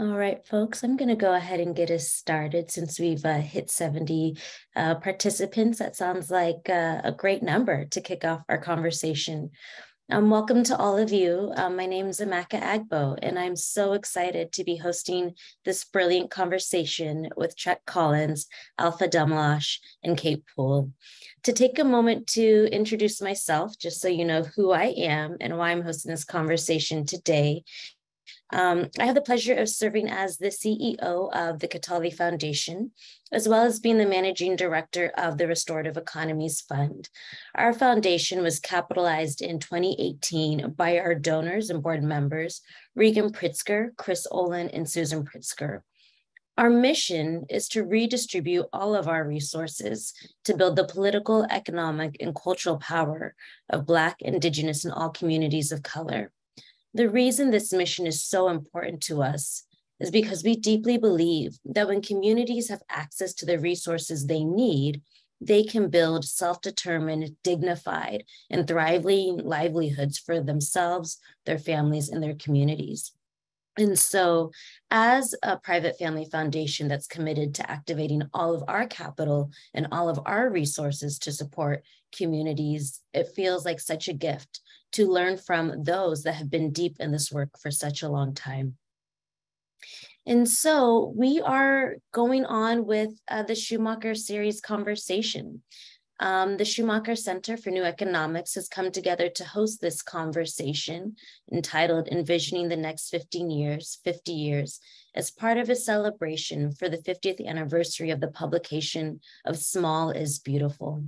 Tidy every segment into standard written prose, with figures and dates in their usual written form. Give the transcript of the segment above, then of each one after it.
All right, folks, I'm going to go ahead and get us started since we've hit 70 participants. That sounds like a great number to kick off our conversation. Welcome to all of you. My name is Amaka Agbo, and I'm so excited to be hosting this brilliant conversation with Chuck Collins, Alpha Demlash, and Kate Poole. To take a moment to introduce myself, just so you know who I am and why I'm hosting this conversation today. I have the pleasure of serving as the CEO of the Catalyze Foundation, as well as being the managing director of the Restorative Economies Fund. Our foundation was capitalized in 2018 by our donors and board members, Regan Pritzker, Chris Olin, and Susan Pritzker. Our mission is to redistribute all of our resources to build the political, economic, and cultural power of Black, Indigenous, and all communities of color. The reason this mission is so important to us is because we deeply believe that when communities have access to the resources they need, they can build self-determined, dignified, and thriving livelihoods for themselves, their families, and their communities. And so, as a private family foundation that's committed to activating all of our capital and all of our resources to support communities, it feels like such a gift to learn from those that have been deep in this work for such a long time. And so we are going on with the Schumacher series conversation. The Schumacher Center for New Economics has come together to host this conversation entitled Envisioning the Next 50 Years, as part of a celebration for the 50th anniversary of the publication of Small is Beautiful.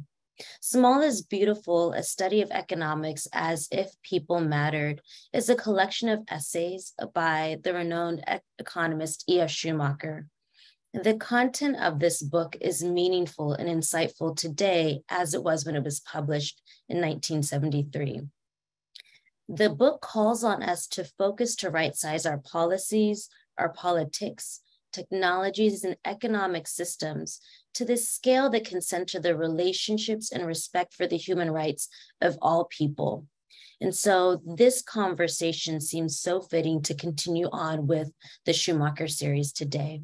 Small is Beautiful, a study of economics as if people mattered, is a collection of essays by the renowned economist E.F. Schumacher. The content of this book is meaningful and insightful today as it was when it was published in 1973. The book calls on us to focus to right-size our policies, our politics, technologies, and economic systems to the scale that can center the relationships and respect for the human rights of all people. And so this conversation seems so fitting to continue on with the Schumacher series today.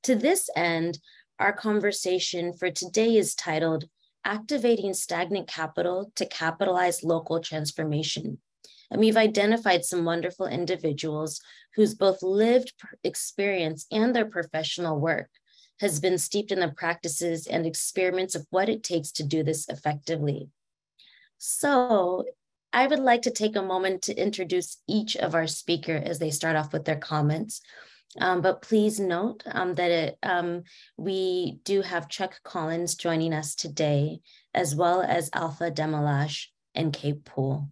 To this end, our conversation for today is titled Activating Stagnant Capital to Catalyze Local Transformation. And we've identified some wonderful individuals whose both lived experience and their professional work has been steeped in the practices and experiments of what it takes to do this effectively. So I would like to take a moment to introduce each of our speakers as they start off with their comments. But please note that we do have Chuck Collins joining us today, as well as Alpha Demlash and Kate Poole.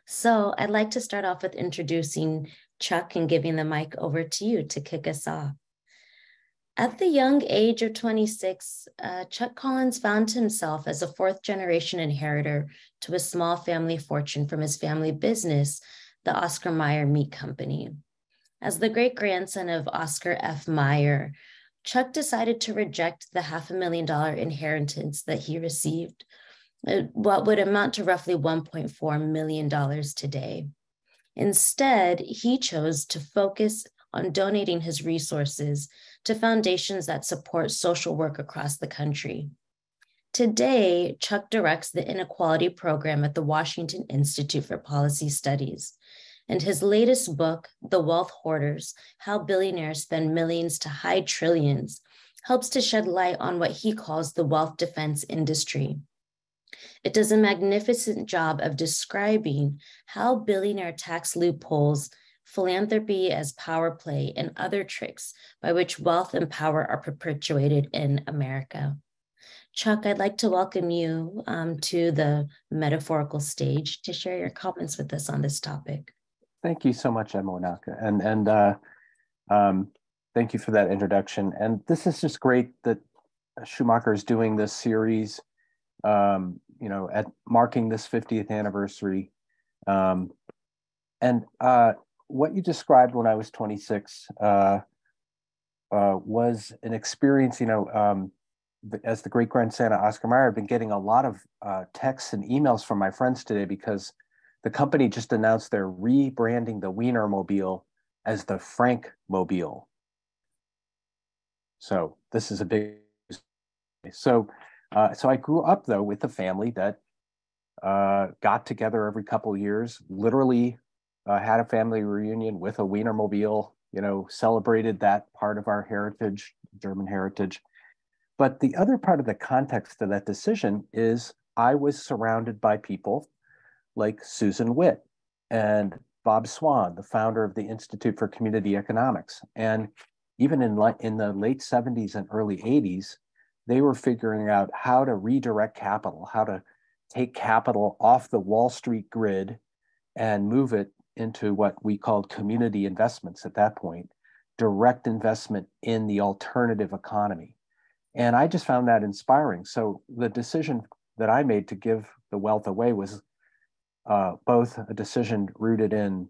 So I'd like to start off with introducing Chuck and giving the mic over to you to kick us off. At the young age of 26, Chuck Collins found himself as a fourth-generation inheritor to a small family fortune from his family business, the Oscar Mayer Meat Company. As the great-grandson of Oscar F. Mayer, Chuck decided to reject the $500,000 inheritance that he received, what would amount to roughly $1.4 million today. Instead, he chose to focus on donating his resources to foundations that support social work across the country. Today, Chuck directs the Inequality Program at the Washington Institute for Policy Studies. And his latest book, The Wealth Hoarders, How Billionaires Spend Millions to Hide Trillions, helps to shed light on what he calls the wealth defense industry. It does a magnificent job of describing how billionaire tax loopholes, philanthropy as power play, and other tricks by which wealth and power are perpetuated in America. Chuck, I'd like to welcome you to the metaphorical stage to share your comments with us on this topic. Thank you so much, Emma Wanaka, and thank you for that introduction. And this is just great that Schumacher is doing this series, at marking this 50th anniversary. What you described when I was 26 was an experience, as the great-grandson of Oscar Mayer. I've been getting a lot of texts and emails from my friends today because the company just announced they're rebranding the Wienermobile as the Frank Mobile. So this is a big. So I grew up though with a family that got together every couple of years, literally had a family reunion with a Wienermobile, celebrated that part of our heritage, German heritage. But the other part of the context of that decision is I was surrounded by people like Susan Witt and Bob Swan, the founder of the Institute for Community Economics. And even in the late 70s and early 80s, they were figuring out how to redirect capital, how to take capital off the Wall Street grid and move it into what we called community investments at that point, direct investment in the alternative economy. And I just found that inspiring. So the decision that I made to give the wealth away was both a decision rooted in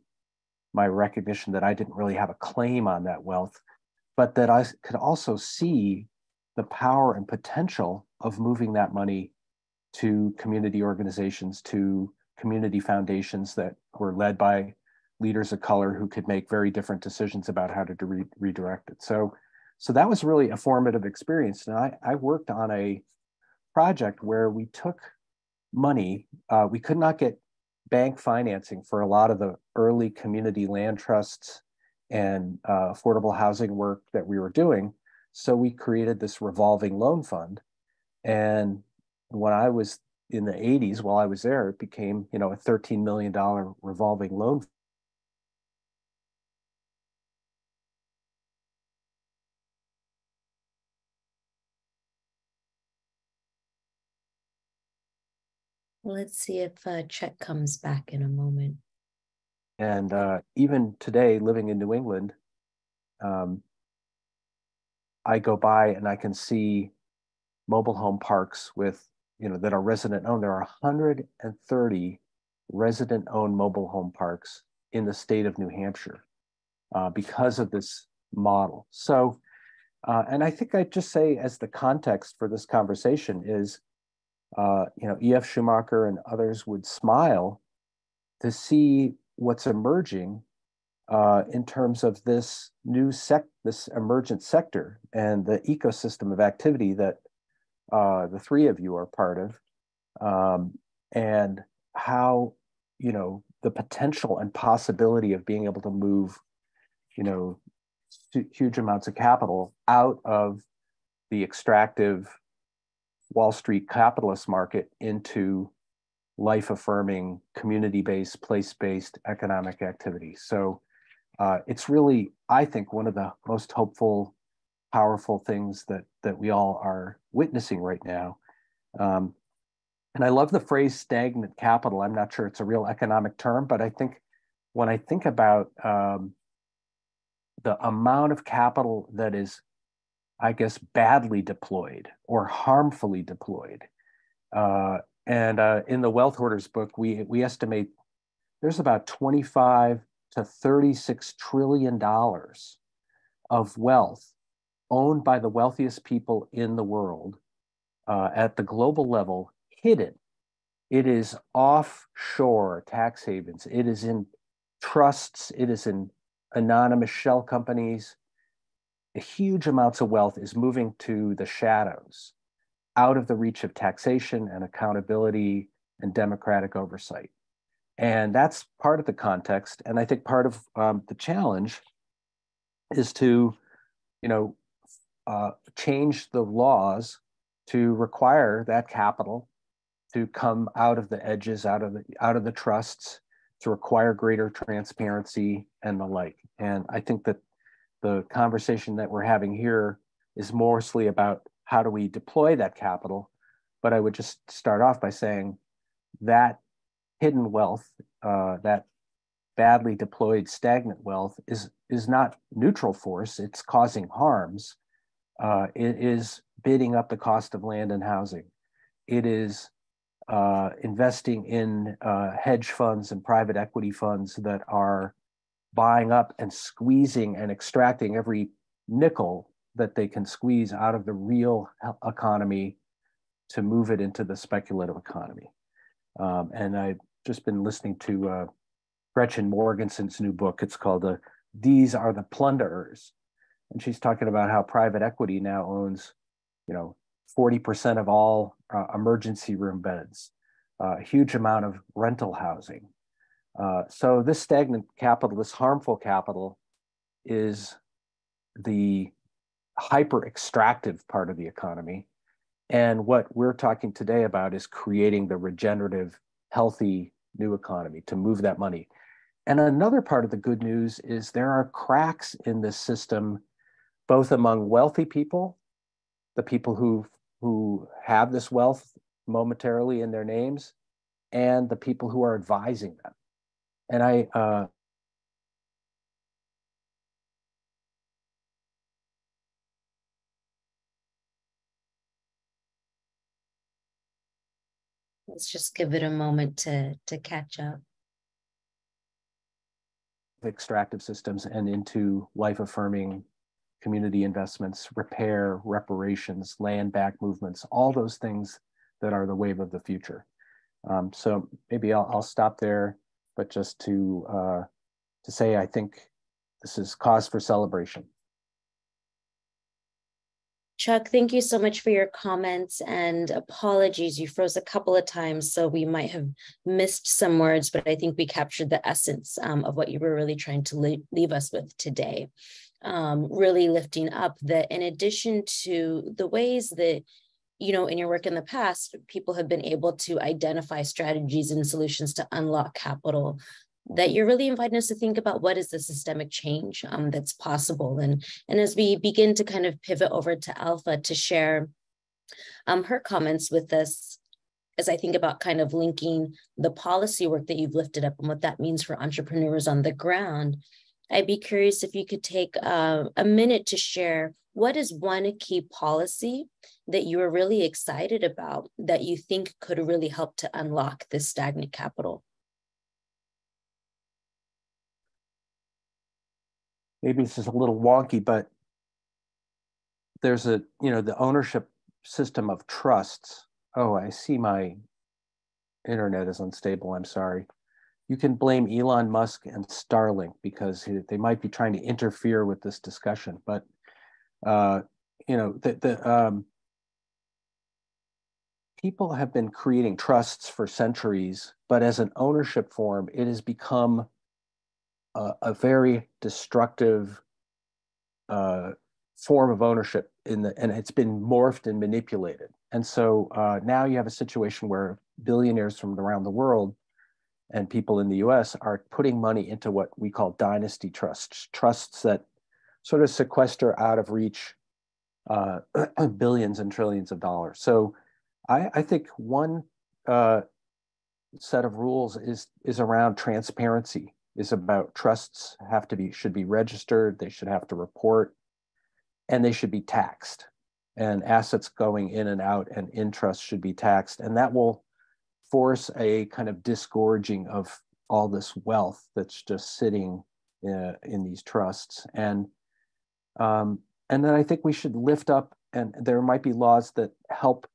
my recognition that I didn't really have a claim on that wealth, but that I could also see the power and potential of moving that money to community organizations, to community foundations that were led by leaders of color who could make very different decisions about how to redirect it. So that was really a formative experience. And I worked on a project where we took money. We could not get bank financing for a lot of the early community land trusts and affordable housing work that we were doing. So we created this revolving loan fund. And when I was in the 80s, while I was there, it became, a $13 million revolving loan. Let's see if Chet comes back in a moment. And even today, living in New England, I go by and I can see mobile home parks with, that are resident owned. There are 130 resident owned mobile home parks in the state of New Hampshire because of this model. So, and I think I'd just say as the context for this conversation is, E.F. Schumacher and others would smile to see what's emerging in terms of this this emergent sector and the ecosystem of activity that the three of you are part of, and how, the potential and possibility of being able to move, huge amounts of capital out of the extractive Wall Street capitalist market into life-affirming, community-based, place-based economic activity. So it's really, I think, one of the most hopeful, powerful things that we all are witnessing right now. And I love the phrase stagnant capital. I'm not sure it's a real economic term, but I think when I think about the amount of capital that is, I guess, badly deployed or harmfully deployed. And in the Wealth Hoarders book, we estimate there's about 25 to 36 trillion dollars of wealth owned by the wealthiest people in the world at the global level, hidden. It is offshore tax havens. It is in trusts. It is in anonymous shell companies. Huge amounts of wealth is moving to the shadows, out of the reach of taxation and accountability and democratic oversight. And that's part of the context. And I think part of the challenge is to, change the laws to require that capital to come out of the edges, out of the trusts, to require greater transparency and the like. And I think that the conversation that we're having here is mostly about how do we deploy that capital. But I would just start off by saying that hidden wealth, that badly deployed stagnant wealth is not neutral force. It's causing harms. It is bidding up the cost of land and housing. It is investing in hedge funds and private equity funds that are buying up and squeezing and extracting every nickel that they can squeeze out of the real economy to move it into the speculative economy. And I've just been listening to Gretchen Morganson's new book. It's called these are the plunderers. And she's talking about how private equity now owns, 40% of all emergency room beds, a huge amount of rental housing. So this stagnant capital, this harmful capital, is the hyper extractive part of the economy. And what we're talking today about is creating the regenerative, healthy new economy to move that money. And another part of the good news is there are cracks in this system, both among wealthy people, the people who have this wealth momentarily in their names, and the people who are advising them. And let's just give it a moment to catch up. Extractive systems and into life-affirming community investments, repair, reparations, land back movements, all those things that are the wave of the future. So maybe I'll stop there, but just to say, I think this is cause for celebration. Chuck, thank you so much for your comments, and apologies, you froze a couple of times, so we might have missed some words, but I think we captured the essence of what you were really trying to leave us with today. Really lifting up that in addition to the ways that, in your work in the past, people have been able to identify strategies and solutions to unlock capital, that you're really inviting us to think about what is the systemic change that's possible. And as we begin to kind of pivot over to Alpha to share her comments with us, as I think about kind of linking the policy work that you've lifted up and what that means for entrepreneurs on the ground, I'd be curious if you could take a minute to share what is one key policy that you are really excited about that you think could really help to unlock this stagnant capital. Maybe this is a little wonky, but there's the ownership system of trusts. Oh, I see my internet is unstable. I'm sorry. You can blame Elon Musk and Starlink because they might be trying to interfere with this discussion. But people have been creating trusts for centuries, but as an ownership form, it has become a very destructive form of ownership and it's been morphed and manipulated. And so now you have a situation where billionaires from around the world and people in the US are putting money into what we call dynasty trusts that sort of sequester out of reach billions and trillions of dollars. So I think one set of rules is around transparency, is about trusts should be registered, they should have to report, and they should be taxed. And assets going in and out and in trusts should be taxed. And that will force a kind of disgorging of all this wealth that's just sitting in these trusts. And then I think we should lift up, and there might be laws that help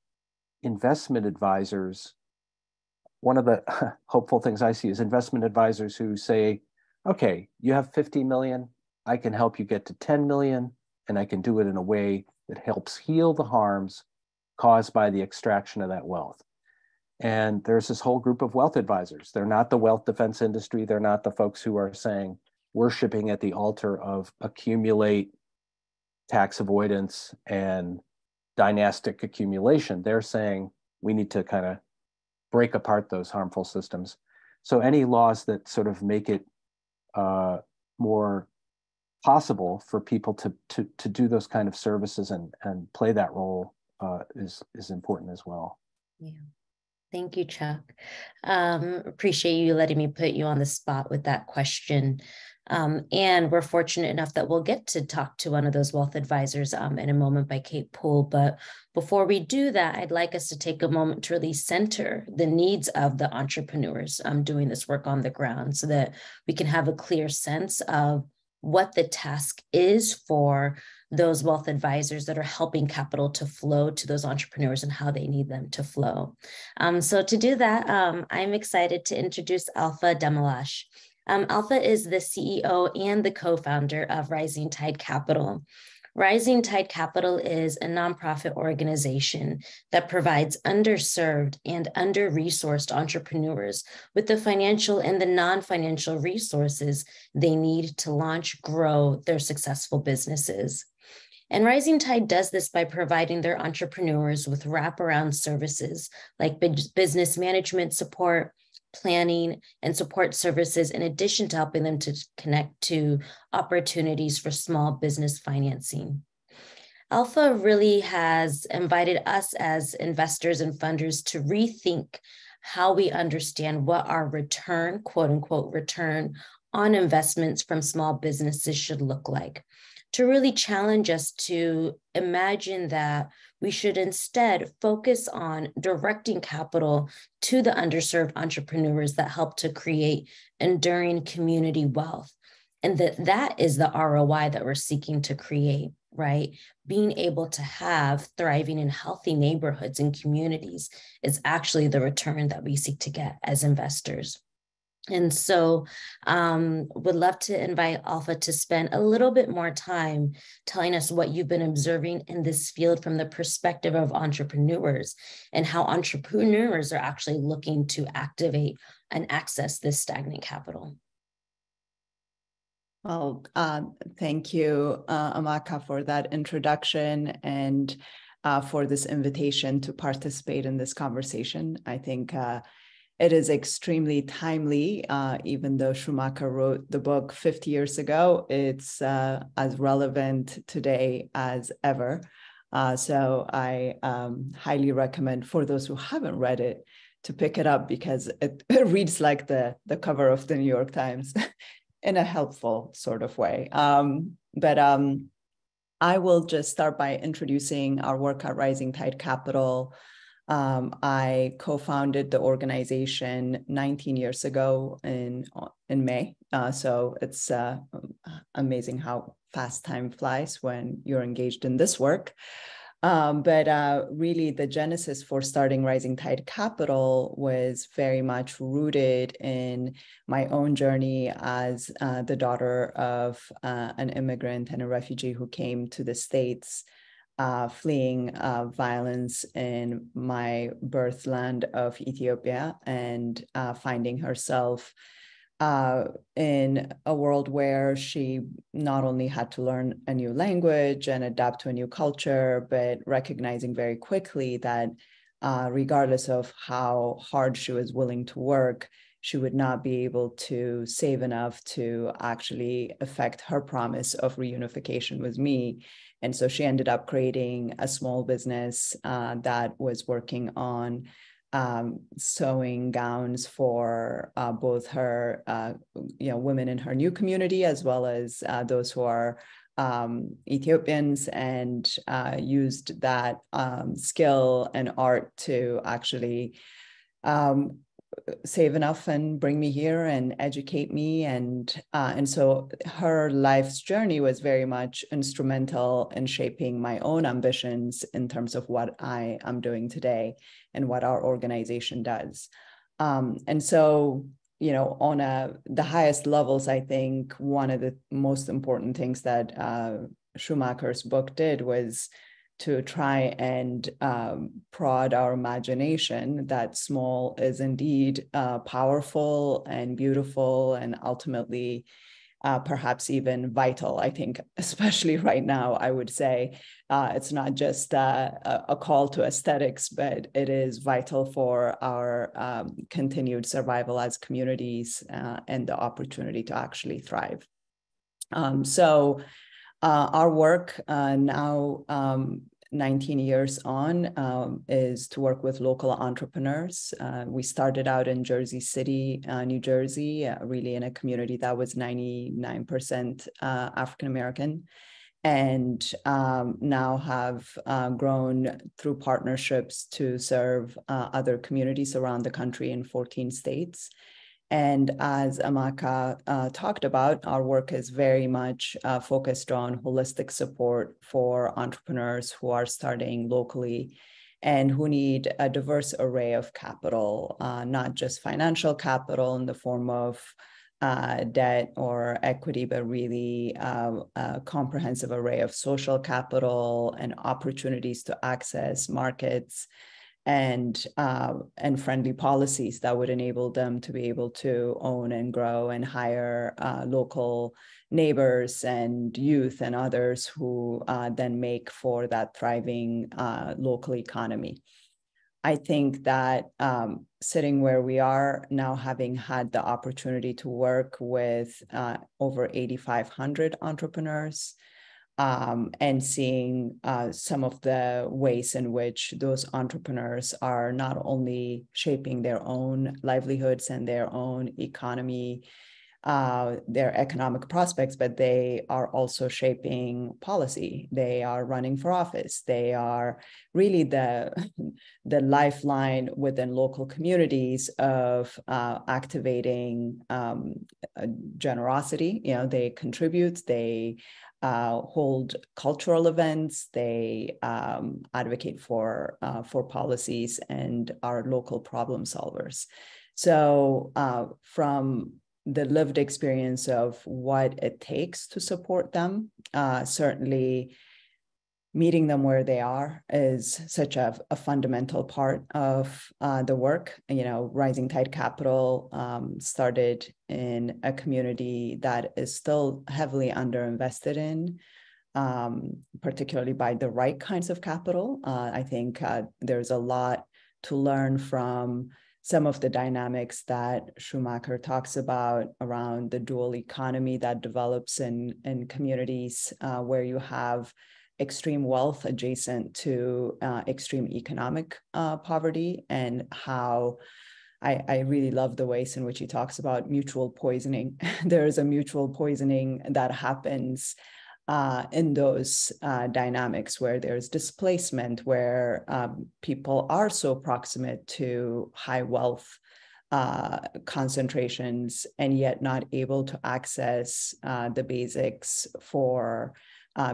investment advisors. One of the hopeful things I see is investment advisors who say, okay, you have 50 million, I can help you get to 10 million, and I can do it in a way that helps heal the harms caused by the extraction of that wealth. And there's this whole group of wealth advisors. They're not the wealth defense industry. They're not the folks who are saying, worshiping at the altar of accumulate, tax avoidance, and dynastic accumulation. They're saying we need to kind of break apart those harmful systems. So any laws that sort of make it more possible for people to do those kind of services and play that role is important as well. Yeah. Thank you, Chuck. Appreciate you letting me put you on the spot with that question. And we're fortunate enough that we'll get to talk to one of those wealth advisors in a moment by Kate Poole. But before we do that, I'd like us to take a moment to really center the needs of the entrepreneurs doing this work on the ground so that we can have a clear sense of what the task is for those wealth advisors that are helping capital to flow to those entrepreneurs and how they need them to flow. So to do that, I'm excited to introduce Alpha Demelash. Alpha is the CEO and the co-founder of Rising Tide Capital. Rising Tide Capital is a nonprofit organization that provides underserved and under-resourced entrepreneurs with the financial and the non-financial resources they need to launch, grow their successful businesses. And Rising Tide does this by providing their entrepreneurs with wraparound services like business management support, planning, and support services, in addition to helping them to connect to opportunities for small business financing. Alpha really has invited us as investors and funders to rethink how we understand what our return, quote unquote, return on investments from small businesses should look like, to really challenge us to imagine that we should instead focus on directing capital to the underserved entrepreneurs that help to create enduring community wealth. And that is the ROI that we're seeking to create, right? Being able to have thriving and healthy neighborhoods and communities is actually the return that we seek to get as investors. And so would love to invite Alpha to spend a little bit more time telling us what you've been observing in this field from the perspective of entrepreneurs, and how entrepreneurs are actually looking to activate and access this stagnant capital. Well, thank you, Amaka, for that introduction and for this invitation to participate in this conversation. I think it is extremely timely. Even though Schumacher wrote the book 50 years ago, it's as relevant today as ever. So I highly recommend, for those who haven't read it, to pick it up, because it reads like the cover of the New York Times in a helpful sort of way. But I will just start by introducing our work at Rising Tide Capital. I co-founded the organization 19 years ago in May. So it's amazing how fast time flies when you're engaged in this work. But really the genesis for starting Rising Tide Capital was very much rooted in my own journey as the daughter of an immigrant and a refugee who came to the States fleeing violence in my birthland of Ethiopia, and finding herself in a world where she not only had to learn a new language and adapt to a new culture, but recognizing very quickly that regardless of how hard she was willing to work, she would not be able to save enough to actually affect her promise of reunification with me. And so she ended up creating a small business that was working on sewing gowns for both her, women in her new community, as well as those who are Ethiopians, and used that skill and art to actually save enough and bring me here and educate me. And so her life's journey was very much instrumental in shaping my own ambitions in terms of what I am doing today and what our organization does. And so, on the highest levels, I think one of the most important things that Schumacher's book did was to try and prod our imagination that small is indeed powerful and beautiful, and ultimately perhaps even vital. I think, especially right now, I would say it's not just a call to aesthetics, but it is vital for our continued survival as communities and the opportunity to actually thrive. So our work now, 19 years on, is to work with local entrepreneurs. We started out in Jersey City, New Jersey, really in a community that was 99% African-American, and now have grown through partnerships to serve other communities around the country in 14 states. And as Amaka talked about, our work is very much focused on holistic support for entrepreneurs who are starting locally and who need a diverse array of capital, not just financial capital in the form of debt or equity, but really a comprehensive array of social capital and opportunities to access markets and friendly policies that would enable them to be able to own and grow and hire local neighbors and youth and others who then make for that thriving local economy. I think that sitting where we are now, having had the opportunity to work with over 8,500 entrepreneurs, and seeing some of the ways in which those entrepreneurs are not only shaping their own livelihoods and their own economy, their economic prospects, but they are also shaping policy. They are running for office. They are really the lifeline within local communities of activating generosity. They contribute, they hold cultural events, they advocate for policies, and are local problem solvers. So from the lived experience of what it takes to support them, certainly meeting them where they are is such a fundamental part of the work. Rising Tide Capital started in a community that is still heavily underinvested in, particularly by the right kinds of capital. I think there's a lot to learn from some of the dynamics that Schumacher talks about around the dual economy that develops in communities where you have extreme wealth adjacent to extreme economic poverty, and how I really love the ways in which he talks about mutual poisoning. There is a mutual poisoning that happens in those dynamics where there's displacement, where people are so proximate to high wealth concentrations and yet not able to access the basics for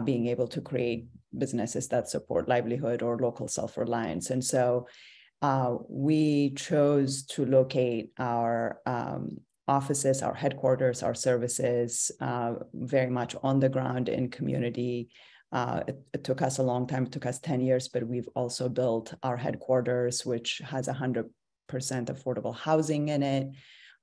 being able to create businesses that support livelihood or local self-reliance. And so we chose to locate our offices, our headquarters, our services very much on the ground in community. It took us a long time. It took us 10 years, but we've also built our headquarters, which has 100% affordable housing in it,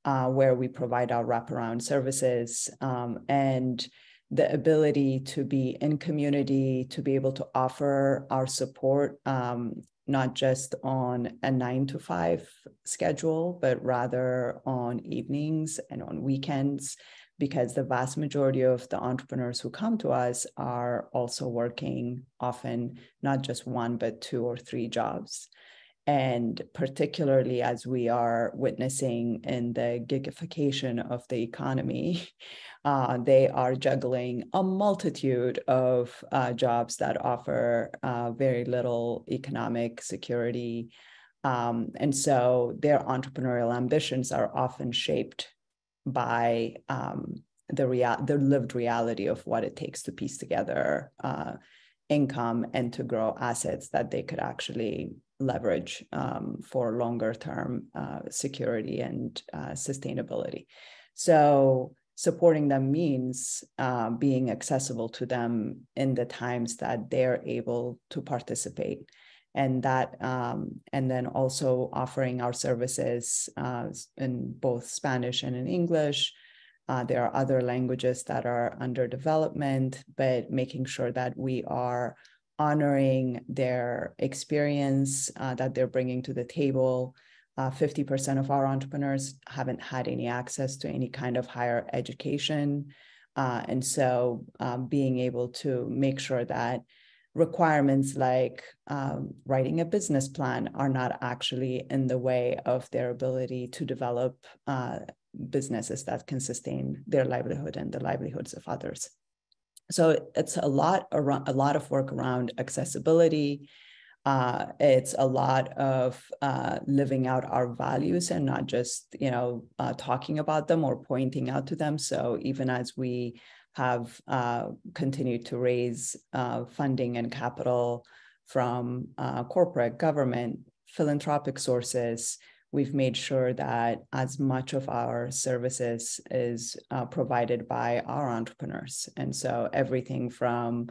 where we provide our wraparound services, and the ability to be in community, to be able to offer our support, not just on a 9-to-5 schedule, but rather on evenings and on weekends, because the vast majority of the entrepreneurs who come to us are also working often not just 1, but 2 or 3 jobs. And particularly as we are witnessing in the gigification of the economy, they are juggling a multitude of jobs that offer very little economic security. And so their entrepreneurial ambitions are often shaped by the lived reality of what it takes to piece together income and to grow assets that they could actually leverage for longer term security and sustainability. So supporting them means being accessible to them in the times that they're able to participate. And that, and then also offering our services in both Spanish and in English. There are other languages that are under development, but making sure that we are honoring their experience that they're bringing to the table. 50% of our entrepreneurs haven't had any access to any kind of higher education. And so being able to make sure that requirements like writing a business plan are not actually in the way of their ability to develop businesses that can sustain their livelihood and the livelihoods of others. So it's a lot of work around accessibility. It's a lot of living out our values and not just talking about them or pointing out to them. So even as we have continued to raise funding and capital from corporate, government, philanthropic sources, we've made sure that as much of our services is provided by our entrepreneurs. And so everything from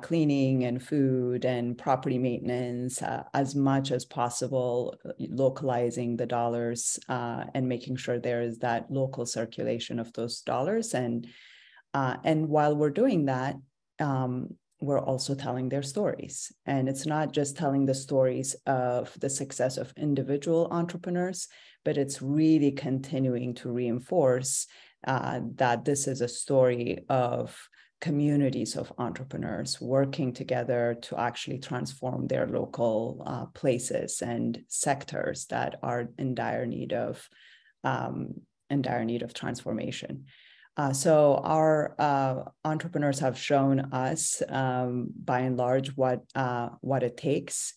cleaning and food and property maintenance, as much as possible, localizing the dollars and making sure there is that local circulation of those dollars. And while we're doing that, we're also telling their stories. And it's not just telling the stories of the success of individual entrepreneurs, but it's really continuing to reinforce that this is a story of communities of entrepreneurs working together to actually transform their local places and sectors that are in dire need of transformation. So our entrepreneurs have shown us, by and large, what it takes,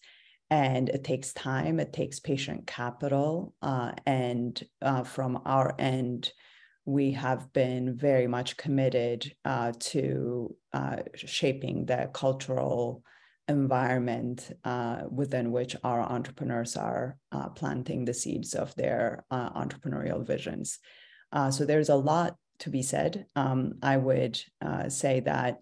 and it takes time. It takes patient capital, and from our end, we have been very much committed to shaping the cultural environment within which our entrepreneurs are planting the seeds of their entrepreneurial visions. So there's a lot to be said. I would say that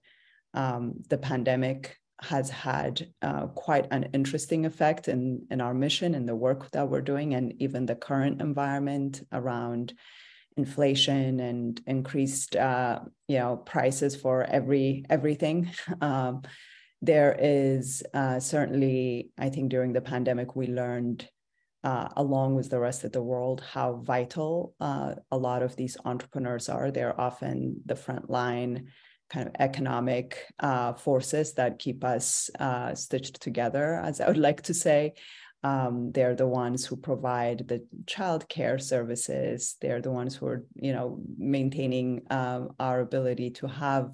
the pandemic has had quite an interesting effect in our mission and the work that we're doing, and even the current environment around inflation and increased prices for everything. There is certainly, I think during the pandemic, we learned along with the rest of the world how vital a lot of these entrepreneurs are. They're often the frontline kind of economic forces that keep us stitched together, as I would like to say. They're the ones who provide the childcare services. They're the ones who are, maintaining our ability to have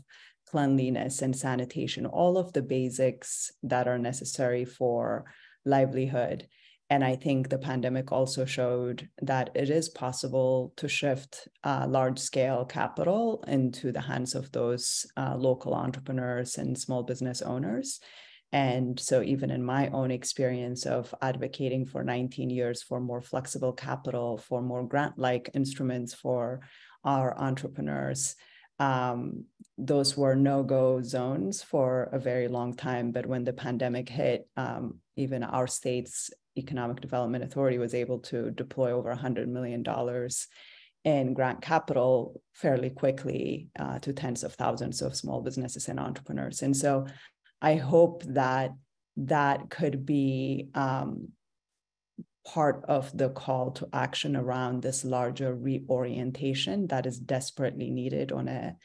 cleanliness and sanitation, all of the basics that are necessary for livelihood. And I think the pandemic also showed that it is possible to shift large-scale capital into the hands of those local entrepreneurs and small business owners. And so even in my own experience of advocating for 19 years for more flexible capital, for more grant-like instruments for our entrepreneurs, those were no-go zones for a very long time. But when the pandemic hit, even our state's Economic Development Authority was able to deploy over $100 million in grant capital fairly quickly to tens of thousands of small businesses and entrepreneurs. And so I hope that that could be part of the call to action around this larger reorientation that is desperately needed on a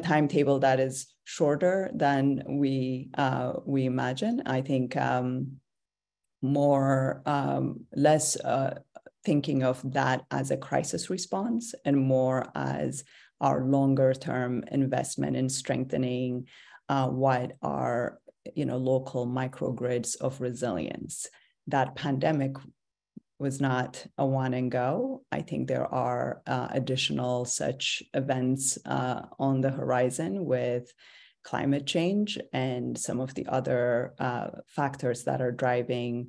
timetable that is shorter than we imagine. I think less thinking of that as a crisis response and more as our longer term investment in strengthening what are local microgrids of resilience. That pandemic was not a one and go. I think there are additional such events on the horizon with climate change and some of the other factors that are driving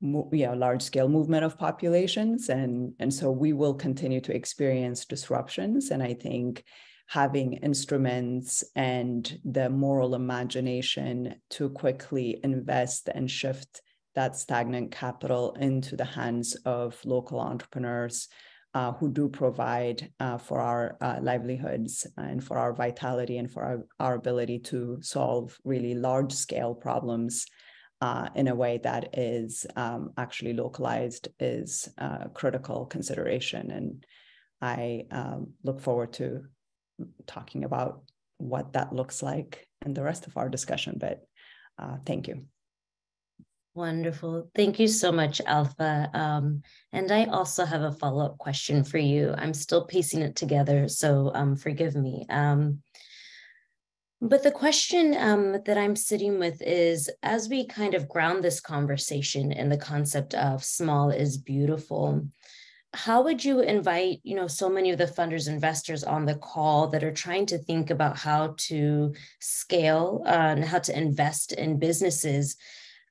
large-scale movement of populations. And so we will continue to experience disruptions. And I think having instruments and the moral imagination to quickly invest and shift that stagnant capital into the hands of local entrepreneurs who do provide for our livelihoods and for our vitality and for our ability to solve really large-scale problems in a way that is actually localized is a critical consideration. And I look forward to talking about what that looks like in the rest of our discussion. But thank you. Wonderful. Thank you so much, Alpha. And I also have a follow-up question for you. I'm still piecing it together, so forgive me. But the question that I'm sitting with is, as we kind of ground this conversation in the concept of small is beautiful, how would you invite, so many of the funders, investors on the call that are trying to think about how to scale and how to invest in businesses?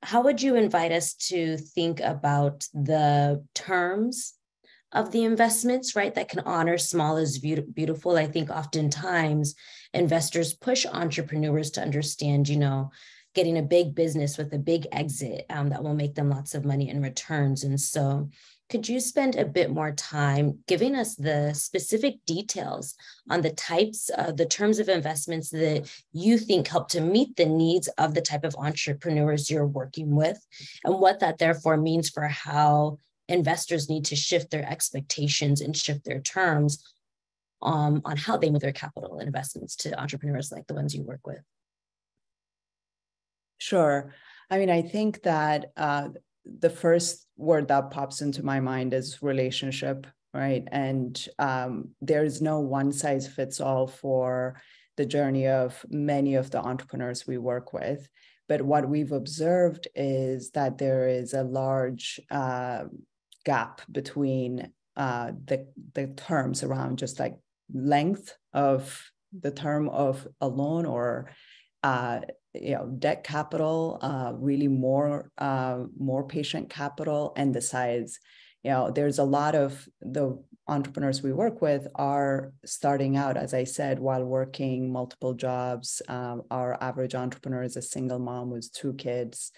how would you invite us to think about the terms of the investments, right? That can honor small is beautiful. I think oftentimes investors push entrepreneurs to understand, getting a big business with a big exit that will make them lots of money in returns. And so could you spend a bit more time giving us the specific details on the types, the terms of investments that you think help to meet the needs of the type of entrepreneurs you're working with, and what that therefore means for how investors need to shift their expectations and shift their terms on how they move their capital and investments to entrepreneurs like the ones you work with? Sure. I mean, I think that the first word that pops into my mind is relationship, right? And there's no one size fits all for the journey of many of the entrepreneurs we work with. But what we've observed is that there is a large gap between the terms around just like length of the term of a loan or debt capital, really more patient capital, and the size. There's a lot of the entrepreneurs we work with are starting out, as I said, while working multiple jobs. Our average entrepreneur is a single mom with 2 kids,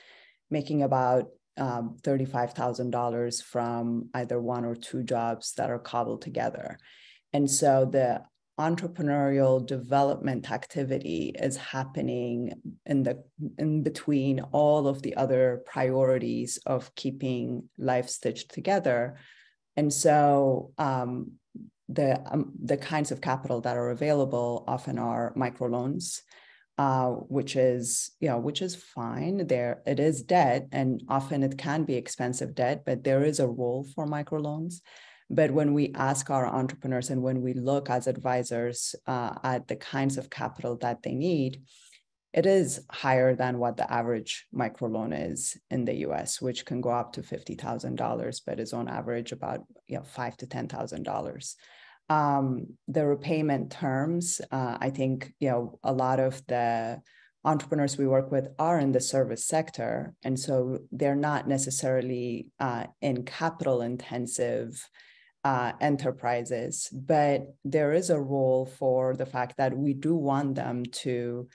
making about $35,000 from either 1 or 2 jobs that are cobbled together. And so the entrepreneurial development activity is happening in between all of the other priorities of keeping life stitched together. And so the kinds of capital that are available often are microloans, which is fine. There it is debt, and often it can be expensive debt, but there is a role for microloans. But when we ask our entrepreneurs and when we look as advisors at the kinds of capital that they need, it is higher than what the average microloan is in the US, which can go up to $50,000, but is on average about $5,000 to $10,000. The repayment terms, I think a lot of the entrepreneurs we work with are in the service sector, and so they're not necessarily in capital intensive enterprises, but there is a role for the fact that we do want them to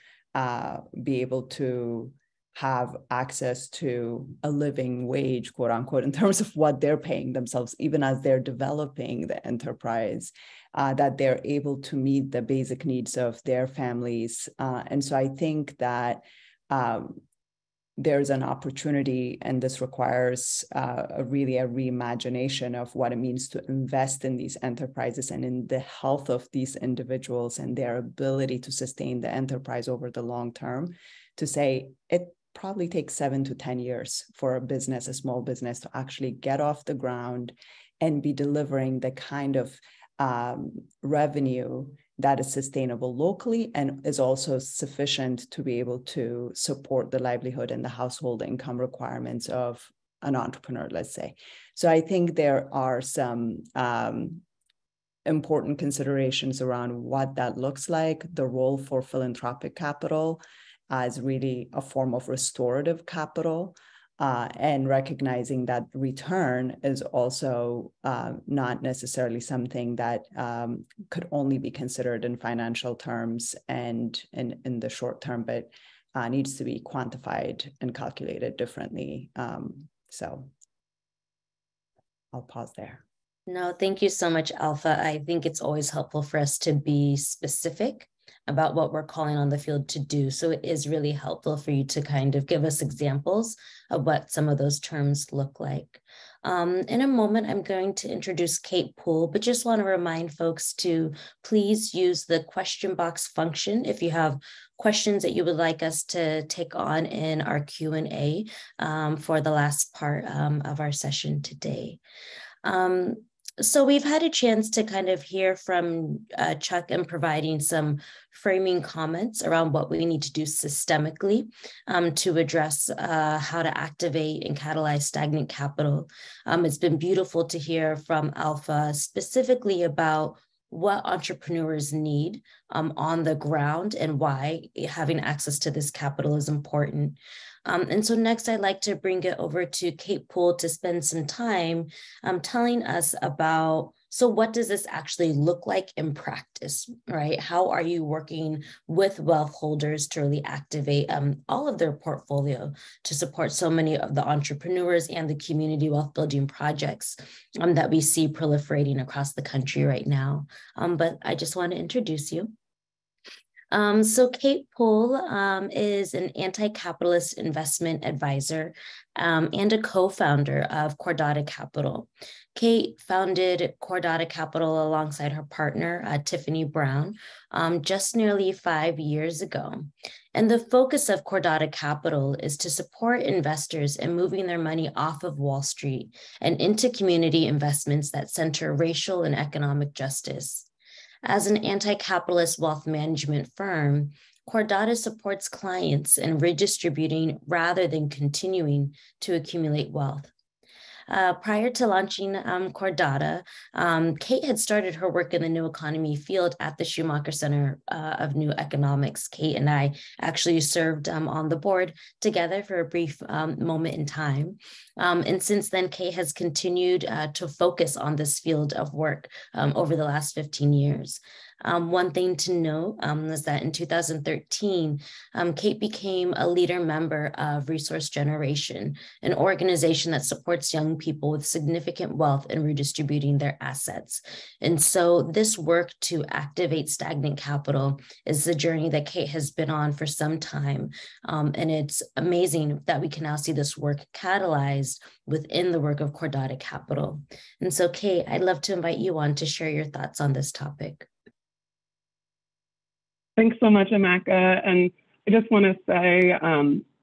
be able to have access to a living wage, quote unquote, in terms of what they're paying themselves, even as they're developing the enterprise, that they're able to meet the basic needs of their families. And so I think that there's an opportunity, and this requires really a reimagination of what it means to invest in these enterprises and in the health of these individuals and their ability to sustain the enterprise over the long term, to say it probably takes 7 to 10 years for a small business to actually get off the ground and be delivering the kind of revenue that is sustainable locally and is also sufficient to be able to support the livelihood and the household income requirements of an entrepreneur, let's say. So I think there are some important considerations around what that looks like. The role for philanthropic capital as really a form of restorative capital, and recognizing that return is also not necessarily something that could only be considered in financial terms and in the short term, but needs to be quantified and calculated differently. So I'll pause there. No, thank you so much, Alpha. I think it's always helpful for us to be specific about what we're calling on the field to do. So it is really helpful for you to kind of give us examples of what some of those terms look like. In a moment, I'm going to introduce Kate Poole, but just want to remind folks to please use the question box function if you have questions that you would like us to take on in our Q&A for the last part of our session today. So we've had a chance to kind of hear from Chuck in providing some framing comments around what we need to do systemically to address how to activate and catalyze stagnant capital. It's been beautiful to hear from Alpha specifically about what entrepreneurs need on the ground and why having access to this capital is important. And so next, I'd like to bring it over to Kate Poole to spend some time telling us about, so what does this actually look like in practice, right? How are you working with wealth holders to really activate all of their portfolio to support so many of the entrepreneurs and the community wealth building projects that we see proliferating across the country right now? But I just want to introduce you. So Kate Poole is an anti-capitalist investment advisor and a co-founder of Cordata Capital. Kate founded Cordata Capital alongside her partner, Tiffany Brown, just nearly 5 years ago. And the focus of Cordata Capital is to support investors in moving their money off of Wall Street and into community investments that center racial and economic justice. As an anti-capitalist wealth management firm, Cordata supports clients in redistributing rather than continuing to accumulate wealth. Prior to launching Cordata, Kate had started her work in the new economy field at the Schumacher Center of New Economics. Kate and I actually served on the board together for a brief moment in time. And since then, Kate has continued to focus on this field of work over the last 15 years. One thing to note is that in 2013, Kate became a leader member of Resource Generation, an organization that supports young people with significant wealth in redistributing their assets. And so this work to activate stagnant capital is the journey that Kate has been on for some time. And it's amazing that we can now see this work catalyzed within the work of Cordata Capital. And so Kate, I'd love to invite you on to share your thoughts on this topic. Thanks so much, Amaka. And I just want to say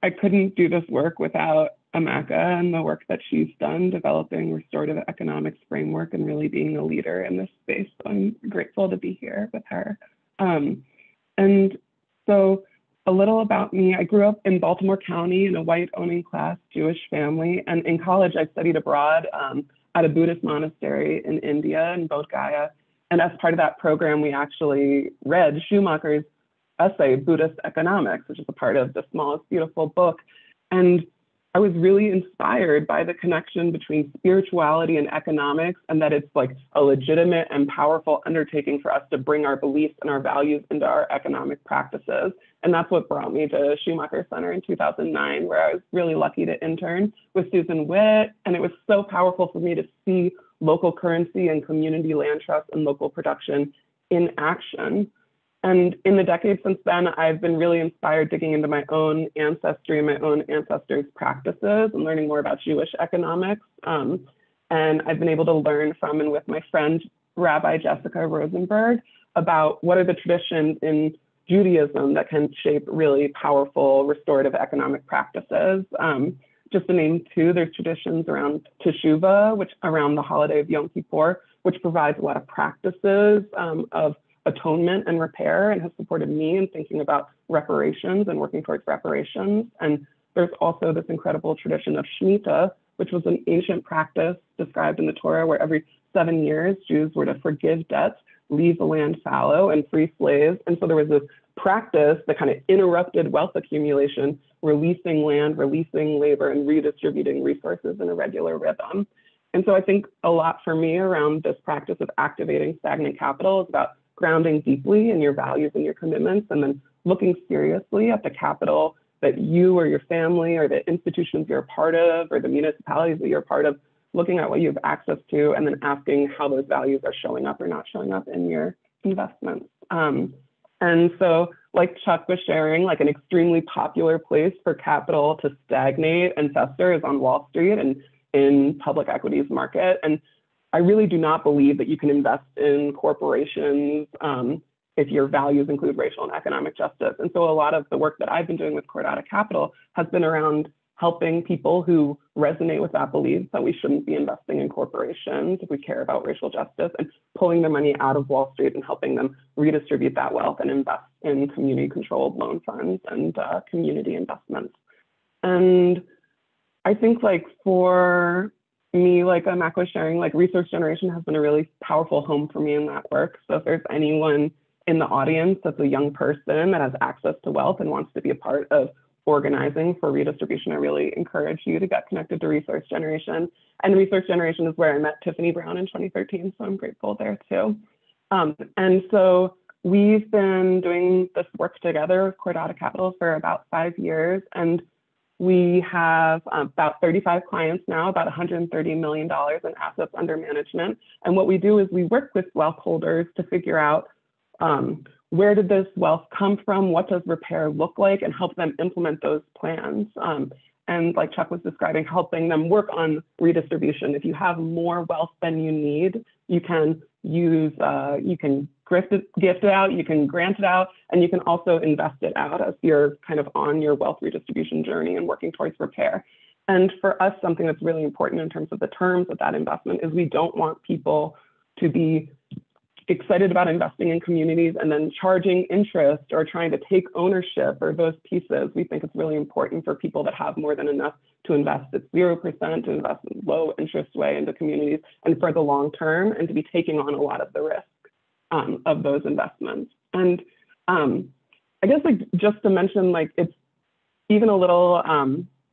I couldn't do this work without Amaka and the work that she's done developing restorative economics framework and really being a leader in this space. So I'm grateful to be here with her. And so a little about me. I grew up in Baltimore County in a white owning class Jewish family. And in college, I studied abroad at a Buddhist monastery in India, in Bodh Gaya. And as part of that program, we actually read Schumacher's essay, Buddhist Economics, which is a part of The Smallest Beautiful Book. And I was really inspired by the connection between spirituality and economics, and that it's like a legitimate and powerful undertaking for us to bring our beliefs and our values into our economic practices. And that's what brought me to Schumacher Center in 2009, where I was really lucky to intern with Susan Witt. And it was so powerful for me to see local currency and community land trust and local production in action. And in the decades since then, I've been really inspired digging into my own ancestry and my own ancestors' practices and learning more about Jewish economics. And I've been able to learn from and with my friend, Rabbi Jessica Rosenberg, about what are the traditions in Judaism that can shape really powerful restorative economic practices. Just to name two, there's traditions around Teshuvah, which around the holiday of Yom Kippur, which provides a lot of practices of atonement and repair and has supported me in thinking about reparations and working towards reparations. And there's also this incredible tradition of Shemitah, which was an ancient practice described in the Torah where every 7 years Jews were to forgive debts, leave the land fallow, and free slaves. And so there was this practice that kind of interrupted wealth accumulation, releasing land, releasing labor, and redistributing resources in a regular rhythm. And so I think a lot for me around this practice of activating stagnant capital is about grounding deeply in your values and your commitments, and then looking seriously at the capital that you or your family or the institutions you're a part of or the municipalities that you're a part of, looking at what you have access to, and then asking how those values are showing up or not showing up in your investments. And so, like Chuck was sharing, like an extremely popular place for capital to stagnate and fester is on Wall Street and in public equities market. And I really do not believe that you can invest in corporations if your values include racial and economic justice. And so a lot of the work that I've been doing with Cordata Capital has been around helping people who resonate with that belief that we shouldn't be investing in corporations if we care about racial justice, and pulling their money out of Wall Street and helping them redistribute that wealth and invest in community-controlled loan funds and community investments. And I think like for me, like Mac was sharing, like resource generation has been a really powerful home for me in that work. So if there's anyone in the audience that's a young person that has access to wealth and wants to be a part of organizing for redistribution, I really encourage you to get connected to resource generation. And resource generation is where I met Tiffany Brown in 2013, so I'm grateful there too. And so we've been doing this work together with Cordata Capital for about 5 years, and we have about 35 clients now, about $130 million in assets under management. And what we do is we work with wealth holders to figure out where did this wealth come from, what does repair look like, and help them implement those plans. And like Chuck was describing, helping them work on redistribution. If you have more wealth than you need, you can use, you can gift it out, you can grant it out, and you can also invest it out as you're kind of on your wealth redistribution journey and working towards repair. And for us, something that's really important in terms of the terms of that investment is we don't want people to be excited about investing in communities and then charging interest or trying to take ownership or those pieces. We think it's really important for people that have more than enough to invest at 0%, to invest in low interest way into communities and for the long term, and to be taking on a lot of the risk of those investments. And I guess like just to mention, like it's even a little,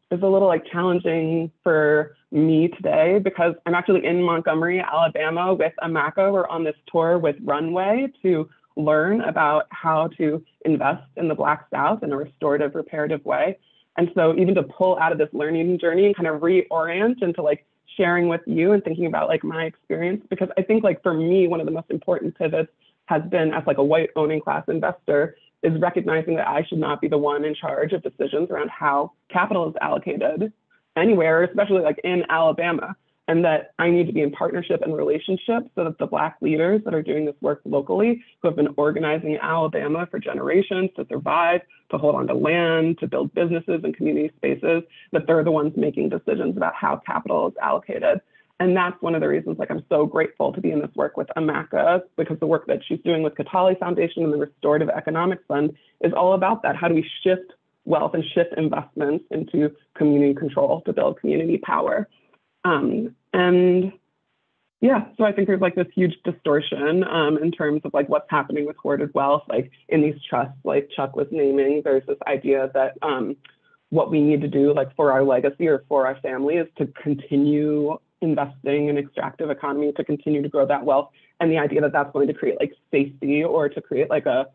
it's a little like challenging for me today because I'm actually in Montgomery, Alabama with AMACA. We're on this tour with Runway to learn about how to invest in the Black South in a restorative, reparative way. And so even to pull out of this learning journey and kind of reorient into like sharing with you and thinking about like my experience, because I think like for me, one of the most important pivots has been as like a white owning class investor is recognizing that I should not be the one in charge of decisions around how capital is allocated anywhere, especially like in Alabama, and that I need to be in partnership and relationship so that the Black leaders that are doing this work locally, who have been organizing in Alabama for generations to survive, to hold on to land, to build businesses and community spaces, that they're the ones making decisions about how capital is allocated. And that's one of the reasons like I'm so grateful to be in this work with AMACA, because the work that she's doing with Catalyze Foundation and the Restorative Economics Fund is all about that. How do we shift wealth and shift investments into community control to build community power? And yeah, so I think there's like this huge distortion in terms of like what's happening with hoarded wealth, like in these trusts, like Chuck was naming, there's this idea that what we need to do like for our legacy or for our family is to continue investing in extractive economy, to continue to grow that wealth. And the idea that that's going to create like safety or to create like a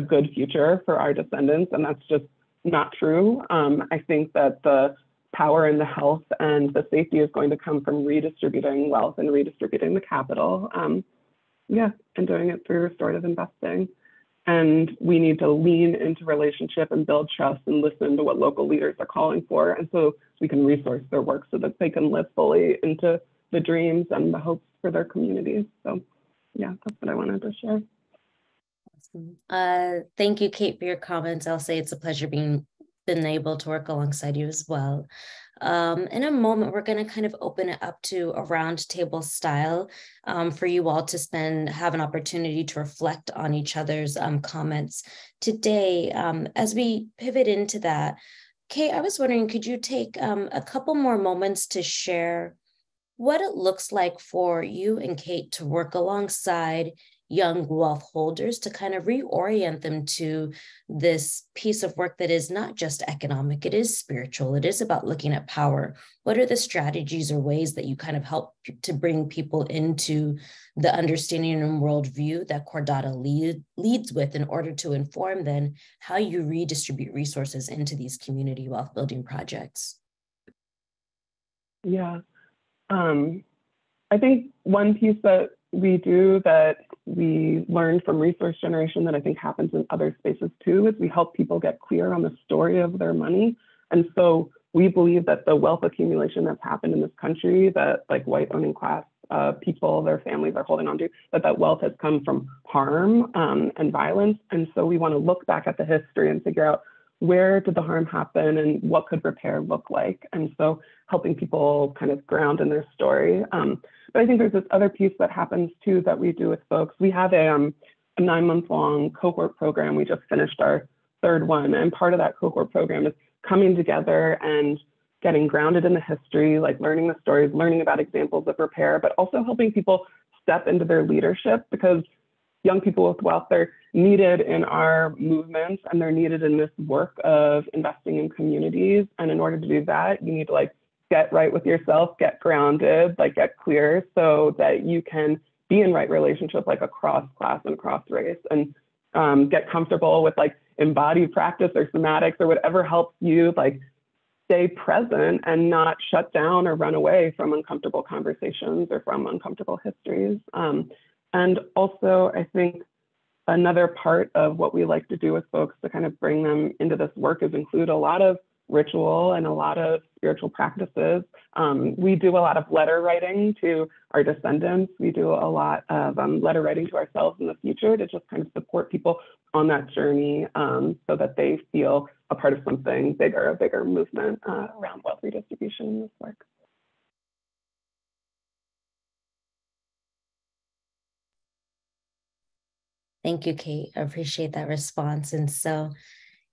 good future for our descendants. And that's just not true. I think that the power and the health and the safety is going to come from redistributing wealth and redistributing the capital. Yeah, and doing it through restorative investing. And we need to lean into relationship and build trust and listen to what local leaders are calling for. And so we can resource their work so that they can live fully into the dreams and the hopes for their communities. So yeah, that's what I wanted to share. Awesome. Thank you, Kate, for your comments. I'll say it's a pleasure been able to work alongside you as well. In a moment, we're going to kind of open it up to a round table style for you all to have an opportunity to reflect on each other's comments today. As we pivot into that, Kate, I was wondering, could you take a couple more moments to share what it looks like for you and Kate to work alongside young wealth holders to kind of reorient them to this piece of work that is not just economic, it is spiritual, it is about looking at power. What are the strategies or ways that you kind of help to bring people into the understanding and worldview that Cordata leads with in order to inform then how you redistribute resources into these community wealth building projects? Yeah, I think one piece that we do that we learned from resource generation that I think happens in other spaces too is we help people get clear on the story of their money. And so we believe that the wealth accumulation that's happened in this country, that like white owning class people, their families are holding on to, that wealth has come from harm and violence. And so we want to look back at the history and figure out where did the harm happen and what could repair look like? And so helping people kind of ground in their story. But I think there's this other piece that happens too that we do with folks. We have a 9-month-long cohort program. We just finished our 3rd one. And part of that cohort program is coming together and getting grounded in the history, like learning the stories, learning about examples of repair, but also helping people step into their leadership, because young people with wealth, they're needed in our movements and they're needed in this work of investing in communities. And in order to do that, you need to like get right with yourself, get grounded, like get clear so that you can be in right relationship, like across class and across race, and get comfortable with like embodied practice or somatics or whatever helps you like stay present and not shut down or run away from uncomfortable conversations or from uncomfortable histories. And also, I think another part of what we like to do with folks to kind of bring them into this work is include a lot of ritual and a lot of spiritual practices. We do a lot of letter writing to our descendants. We do a lot of letter writing to ourselves in the future to just kind of support people on that journey so that they feel a part of something bigger, a bigger movement around wealth redistribution in this work. Thank you, Kate. I appreciate that response. And so,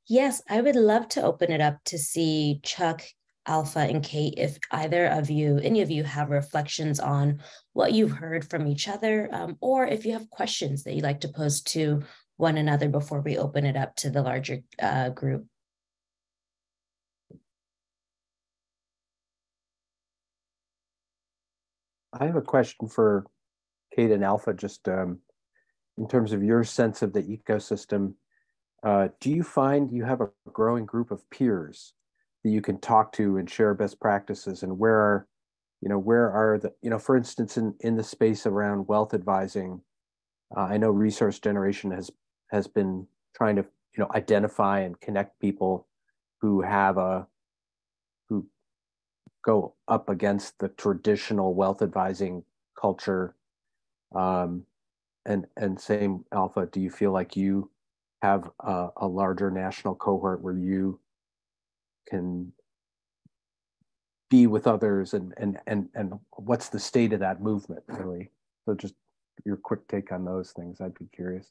yes, I would love to open it up to see Chuck, Alpha, and Kate, if either of you, any of you have reflections on what you've heard from each other, or if you have questions that you'd like to pose to one another before we open it up to the larger group. I have a question for Kate and Alpha, just in terms of your sense of the ecosystem. Do you find you have a growing group of peers that you can talk to and share best practices? And where are the, for instance, in the space around wealth advising, I know Resource Generation has been trying to, identify and connect people who go up against the traditional wealth advising culture. And same, Alpha, do you feel like you have a larger national cohort where you can be with others, and what's the state of that movement, really? So just your quick take on those things, I'd be curious.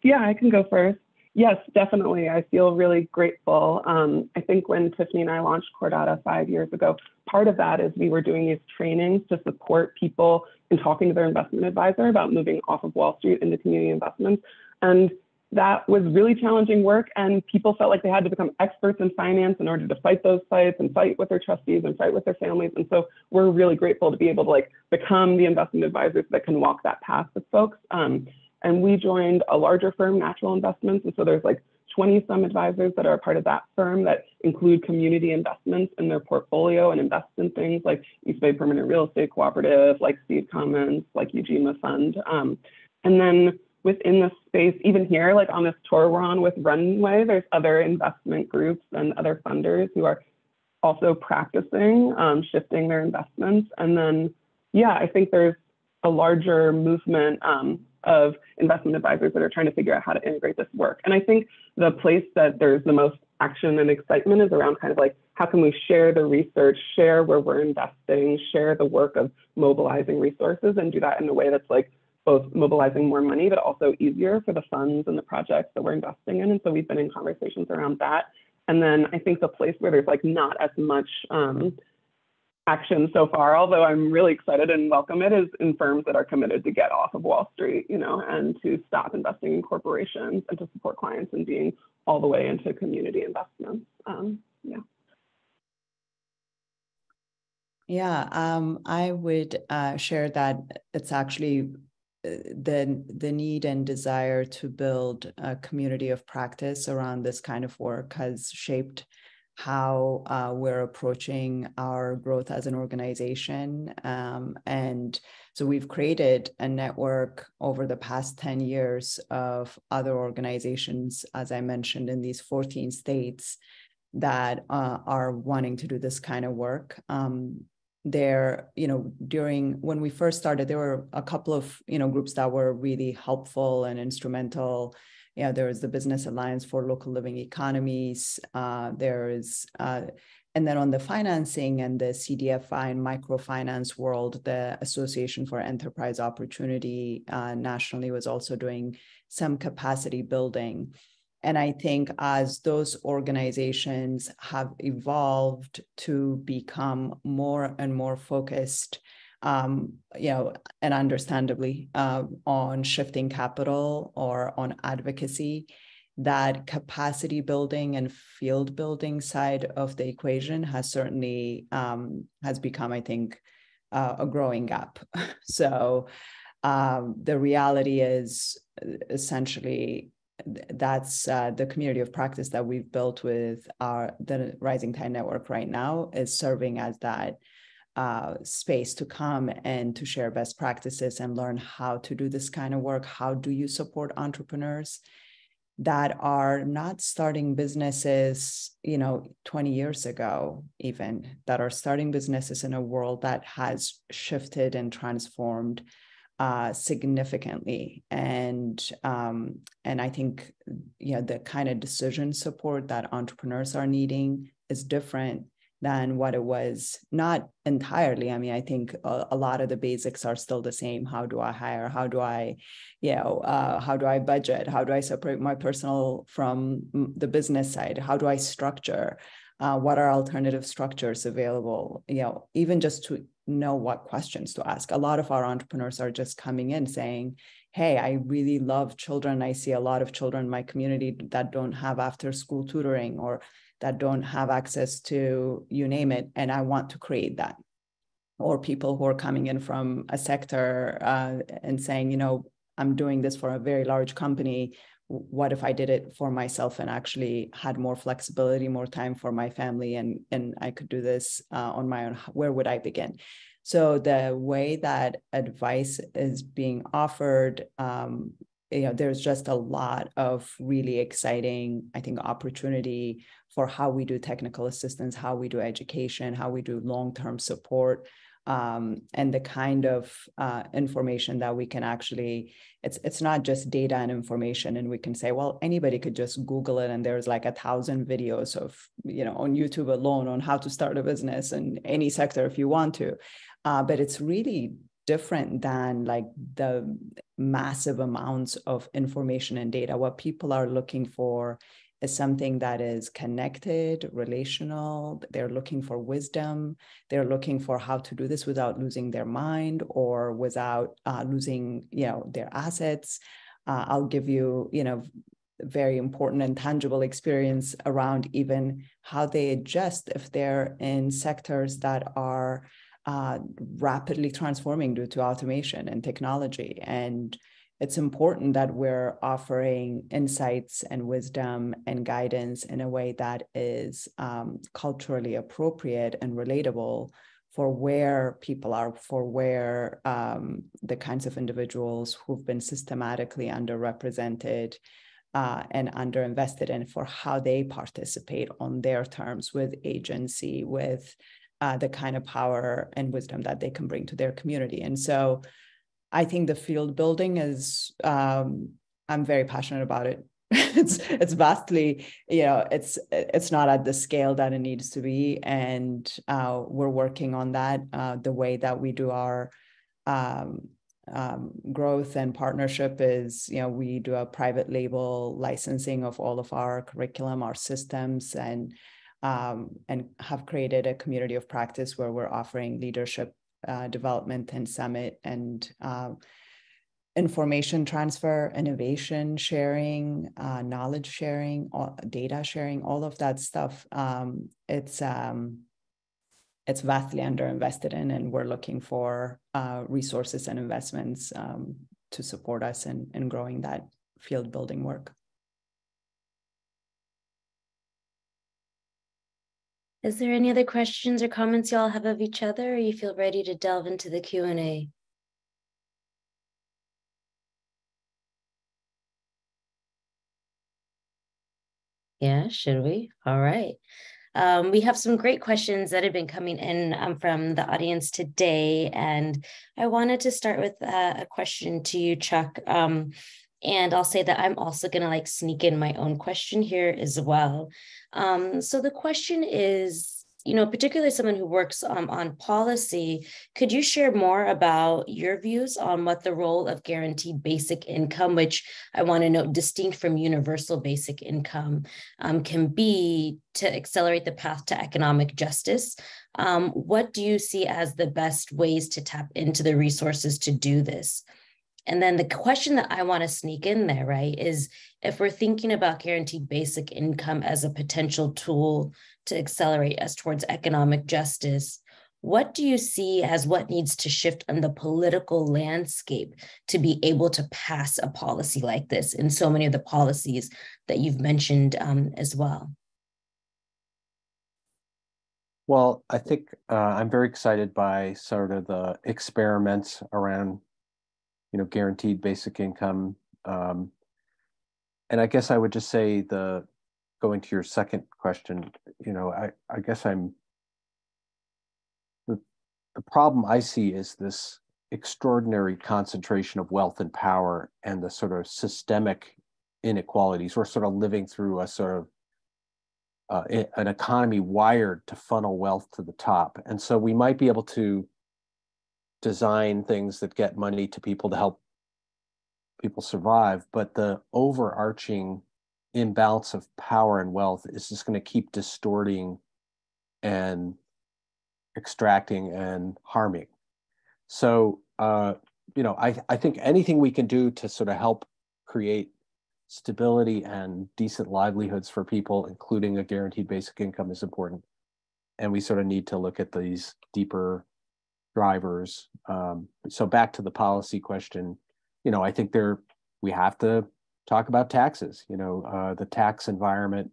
Yeah, I can go first. Yes, definitely. I feel really grateful. I think when Tiffany and I launched Cordata 5 years ago, part of that is we were doing these trainings to support people in talking to their investment advisor about moving off of Wall Street into community investments. And that was really challenging work. And people felt like they had to become experts in finance in order to fight those fights and fight with their trustees and fight with their families. And so we're really grateful to be able to like become the investment advisors that can walk that path with folks. And we joined a larger firm, Natural Investments. And so there's like 20 some advisors that are a part of that firm that include community investments in their portfolio and invest in things like East Bay Permanent Real Estate Cooperative, like Seed Commons, like Ujima Fund. And then within the space, even here, like on this tour we're on with Runway, there's other investment groups and other funders who are also practicing shifting their investments. And then, yeah, I think there's a larger movement of investment advisors that are trying to figure out how to integrate this work. And I think the place that there's the most action and excitement is around kind of like, how can we share the research, share where we're investing, share the work of mobilizing resources, and do that in a way that's like both mobilizing more money, but also easier for the funds and the projects that we're investing in. And so we've been in conversations around that. And then I think the place where there's like not as much action so far, although I'm really excited and welcome it, is in firms that are committed to get off of Wall Street, and to stop investing in corporations and to support clients and being all the way into community investments. I would share that it's actually the need and desire to build a community of practice around this kind of work has shaped how we're approaching our growth as an organization. And so we've created a network over the past 10 years of other organizations, as I mentioned, in these 14 states that are wanting to do this kind of work. During when we first started, there were a couple of, groups that were really helpful and instrumental. There was the Business Alliance for Local Living Economies. And then on the financing and the CDFI and microfinance world, the Association for Enterprise Opportunity nationally was also doing some capacity building. And I think as those organizations have evolved to become more and more focused, and understandably on shifting capital or on advocacy, that capacity building and field building side of the equation has certainly has become, I think, a growing gap. So the reality is essentially that's the community of practice that we've built with the Rising Tide Network right now is serving as that space to come and to share best practices and learn how to do this kind of work. How do you support entrepreneurs that are not starting businesses, 20 years ago, even, that are starting businesses in a world that has shifted and transformed significantly. And I think, the kind of decision support that entrepreneurs are needing is different than what it was. Not entirely. I mean, I think a lot of the basics are still the same. How do I hire? How do I, how do I budget? How do I separate my personal from the business side? How do I structure? What are alternative structures available? Even just to know what questions to ask. A lot of our entrepreneurs are just coming in saying, hey, I really love children. I see a lot of children in my community that don't have after school tutoring or that don't have access to, you name it, and I want to create that. Or people who are coming in from a sector and saying, I'm doing this for a very large company. What if I did it for myself and actually had more flexibility, more time for my family, and I could do this on my own? Where would I begin? So the way that advice is being offered, there's just a lot of really exciting, I think, opportunity for how we do technical assistance, how we do education, how we do long-term support, and the kind of information that we can actually, it's not just data and information, and we can say, well, anybody could just Google it, and there's like 1,000 videos of, on YouTube alone on how to start a business in any sector if you want to. But it's really different than like the massive amounts of information and data. What people are looking for is something that is connected, relational. They're looking for wisdom. They're looking for how to do this without losing their mind or without losing, their assets. I'll give you, very important and tangible experience around even how they adjust if they're in sectors that are rapidly transforming due to automation and technology. And it's important that we're offering insights and wisdom and guidance in a way that is culturally appropriate and relatable for where people are, for where the kinds of individuals who've been systematically underrepresented and underinvested in, for how they participate on their terms with agency, with the kind of power and wisdom that they can bring to their community. And so I think the field building is, I'm very passionate about it. It's vastly, it's not at the scale that it needs to be. And we're working on that. The way that we do our growth and partnership is, we do a private label licensing of all of our curriculum, our systems, and have created a community of practice where we're offering leadership development and summit and information transfer, innovation sharing, knowledge sharing, data sharing, all of that stuff. It's vastly underinvested in, and we're looking for resources and investments to support us in growing that field building work. Is there any other questions or comments y'all have of each other, or you feel ready to delve into the Q&A? Yeah, should we? All right. We have some great questions that have been coming in from the audience today. And I wanted to start with a question to you, Chuck. And I'll say that I'm also going to sneak in my own question here as well. So the question is, particularly someone who works on policy, could you share more about your views on what the role of guaranteed basic income, which I want to note distinct from universal basic income, can be to accelerate the path to economic justice? What do you see as the best ways to tap into the resources to do this? And then the question that I want to sneak in there, right, is if we're thinking about guaranteed basic income as a potential tool to accelerate us towards economic justice, what do you see as what needs to shift on the political landscape to be able to pass a policy like this in so many of the policies that you've mentioned as well? Well, I think I'm very excited by sort of the experiments around guaranteed basic income. And I guess I would just say going to your second question, I guess the problem I see is this extraordinary concentration of wealth and power and the sort of systemic inequalities. We're sort of living through a sort of an economy wired to funnel wealth to the top. And so we might be able to design things that get money to people to help people survive, but the overarching imbalance of power and wealth is just going to keep distorting and extracting and harming. So, I think anything we can do to sort of help create stability and decent livelihoods for people, including a guaranteed basic income, is important. And we sort of need to look at these deeper drivers. So back to the policy question, I think we have to talk about taxes. The tax environment.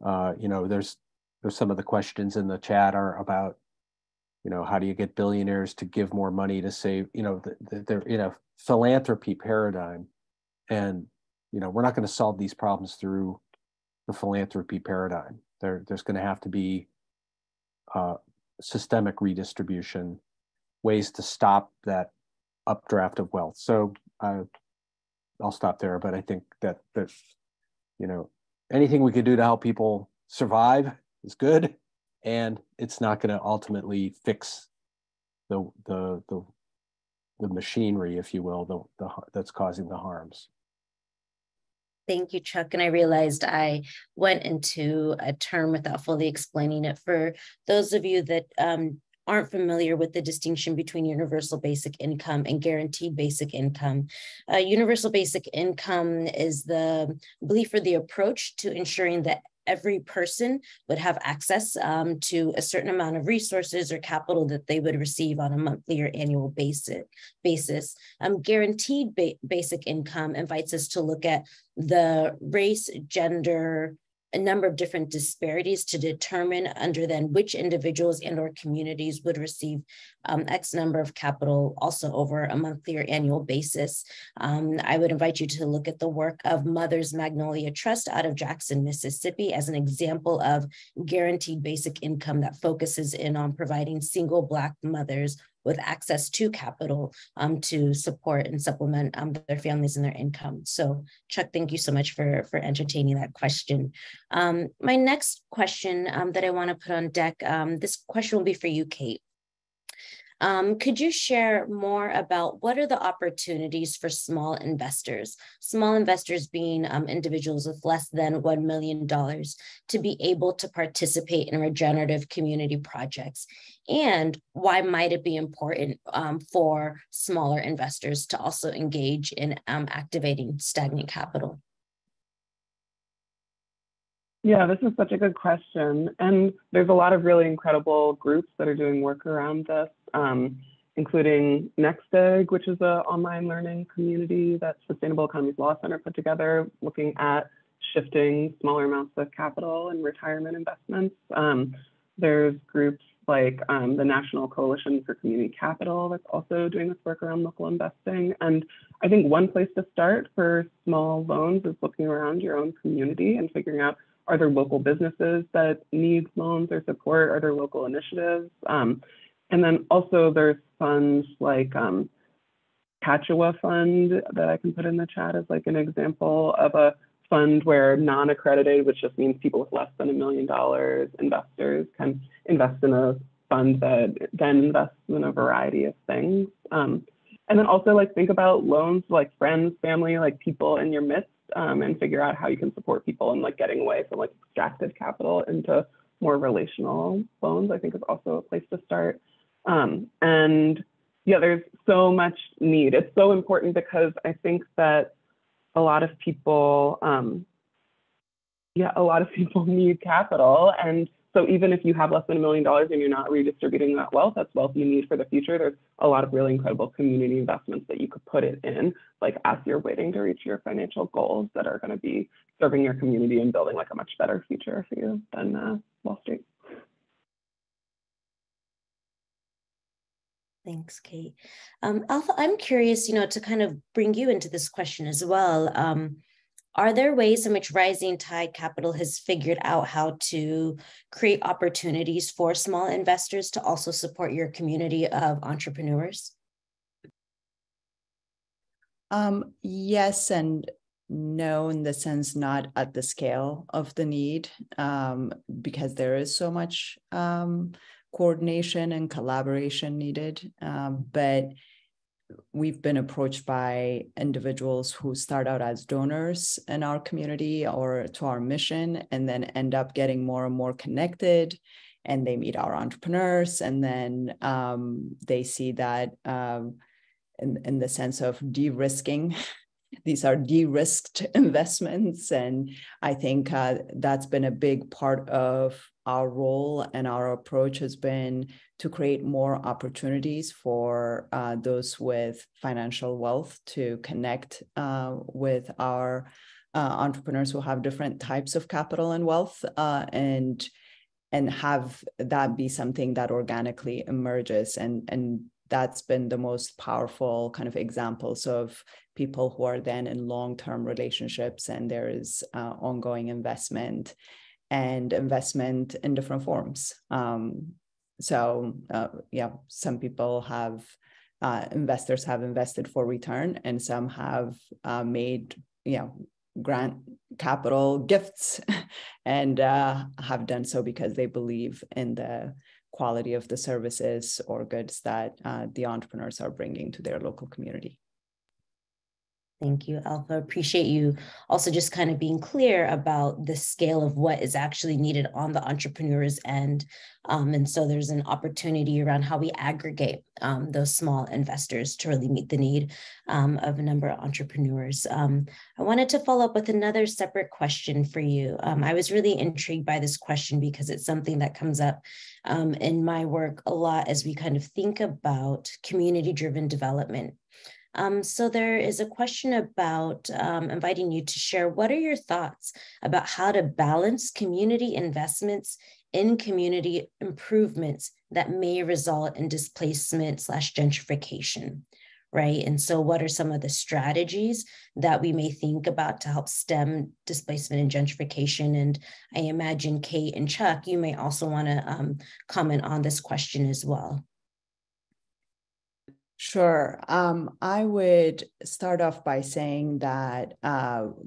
There's some of the questions in the chat are about, how do you get billionaires to give more money to save? They're in a philanthropy paradigm, and we're not going to solve these problems through the philanthropy paradigm. There's going to have to be systemic redistribution, ways to stop that updraft of wealth. So I'll stop there, but I think that anything we could do to help people survive is good, and it's not going to ultimately fix the machinery, if you will, that's causing the harms. Thank you, Chuck. And I realized I went into a term without fully explaining it. For those of you that aren't familiar with the distinction between universal basic income and guaranteed basic income, universal basic income is the belief or the approach to ensuring that every person would have access to a certain amount of resources or capital that they would receive on a monthly or annual basis. Guaranteed basic income invites us to look at the race, gender, a number of different disparities to determine under then which individuals and or communities would receive X number of capital also over a monthly or annual basis. I would invite you to look at the work of Mother's Magnolia Trust out of Jackson, Mississippi as an example of guaranteed basic income that focuses in on providing single Black mothers with access to capital to support and supplement their families and their income. So Chuck, thank you so much for entertaining that question. My next question that I want to put on deck, this question will be for you, Kate. Could you share more about what are the opportunities for small investors being individuals with less than $1 million to be able to participate in regenerative community projects? And why might it be important for smaller investors to also engage in activating stagnant capital? Yeah, this is such a good question. And there's a lot of really incredible groups that are doing work around this, including Next Egg, which is an online learning community that Sustainable Economies Law Center put together, looking at shifting smaller amounts of capital and retirement investments. There's groups like the National Coalition for Community Capital that's also doing this work around local investing. And I think one place to start for small loans is looking around your own community and figuring out, are there local businesses that need loans or support? Are there local initiatives? And then also there's funds like Catchawa Fund that I can put in the chat as like an example of a fund where non-accredited, which just means people with less than $1 million, investors can invest in a fund that then invests in a variety of things. And then also like think about loans to like friends, family, like people in your midst, and figure out how you can support people and like getting away from like extracted capital into more relational loans, I think is also a place to start. And yeah, there's so much need. It's so important because I think that a lot of people need capital. And so even if you have less than $1 million and you're not redistributing that wealth, that's wealth you need for the future. There's a lot of really incredible community investments that you could put it in, like as you're waiting to reach your financial goals that are going to be serving your community and building like a much better future for you than Wall Street. Thanks, Kate. Alpha, I'm curious, to kind of bring you into this question as well. Are there ways in which Rising Tide Capital has figured out how to create opportunities for small investors to also support your community of entrepreneurs? Yes and no, in the sense not at the scale of the need, because there is so much coordination and collaboration needed. But we've been approached by individuals who start out as donors in our community or to our mission, and then end up getting more and more connected, and they meet our entrepreneurs, and then they see that in the sense of de-risking. These are de-risked investments. And I think that's been a big part of our role, and our approach has been to create more opportunities for those with financial wealth to connect with our entrepreneurs who have different types of capital and wealth, and have that be something that organically emerges. And that's been the most powerful kind of examples of people who are then in long-term relationships, and there is ongoing investment and investment in different forms. Some people have, investors have invested for return, and some have made, grant capital gifts and have done so because they believe in the quality of the services or goods that the entrepreneurs are bringing to their local community. Thank you, Alpha. Appreciate you also just kind of being clear about the scale of what is actually needed on the entrepreneur's end. And so there's an opportunity around how we aggregate those small investors to really meet the need of a number of entrepreneurs. I wanted to follow up with another separate question for you. I was really intrigued by this question because it's something that comes up in my work a lot as we kind of think about community-driven development. So there is a question about inviting you to share what are your thoughts about how to balance community investments in community improvements that may result in displacement/gentrification, right? And so what are some of the strategies that we may think about to help stem displacement and gentrification? And I imagine Kate and Chuck, you may also want to comment on this question as well. Sure. I would start off by saying that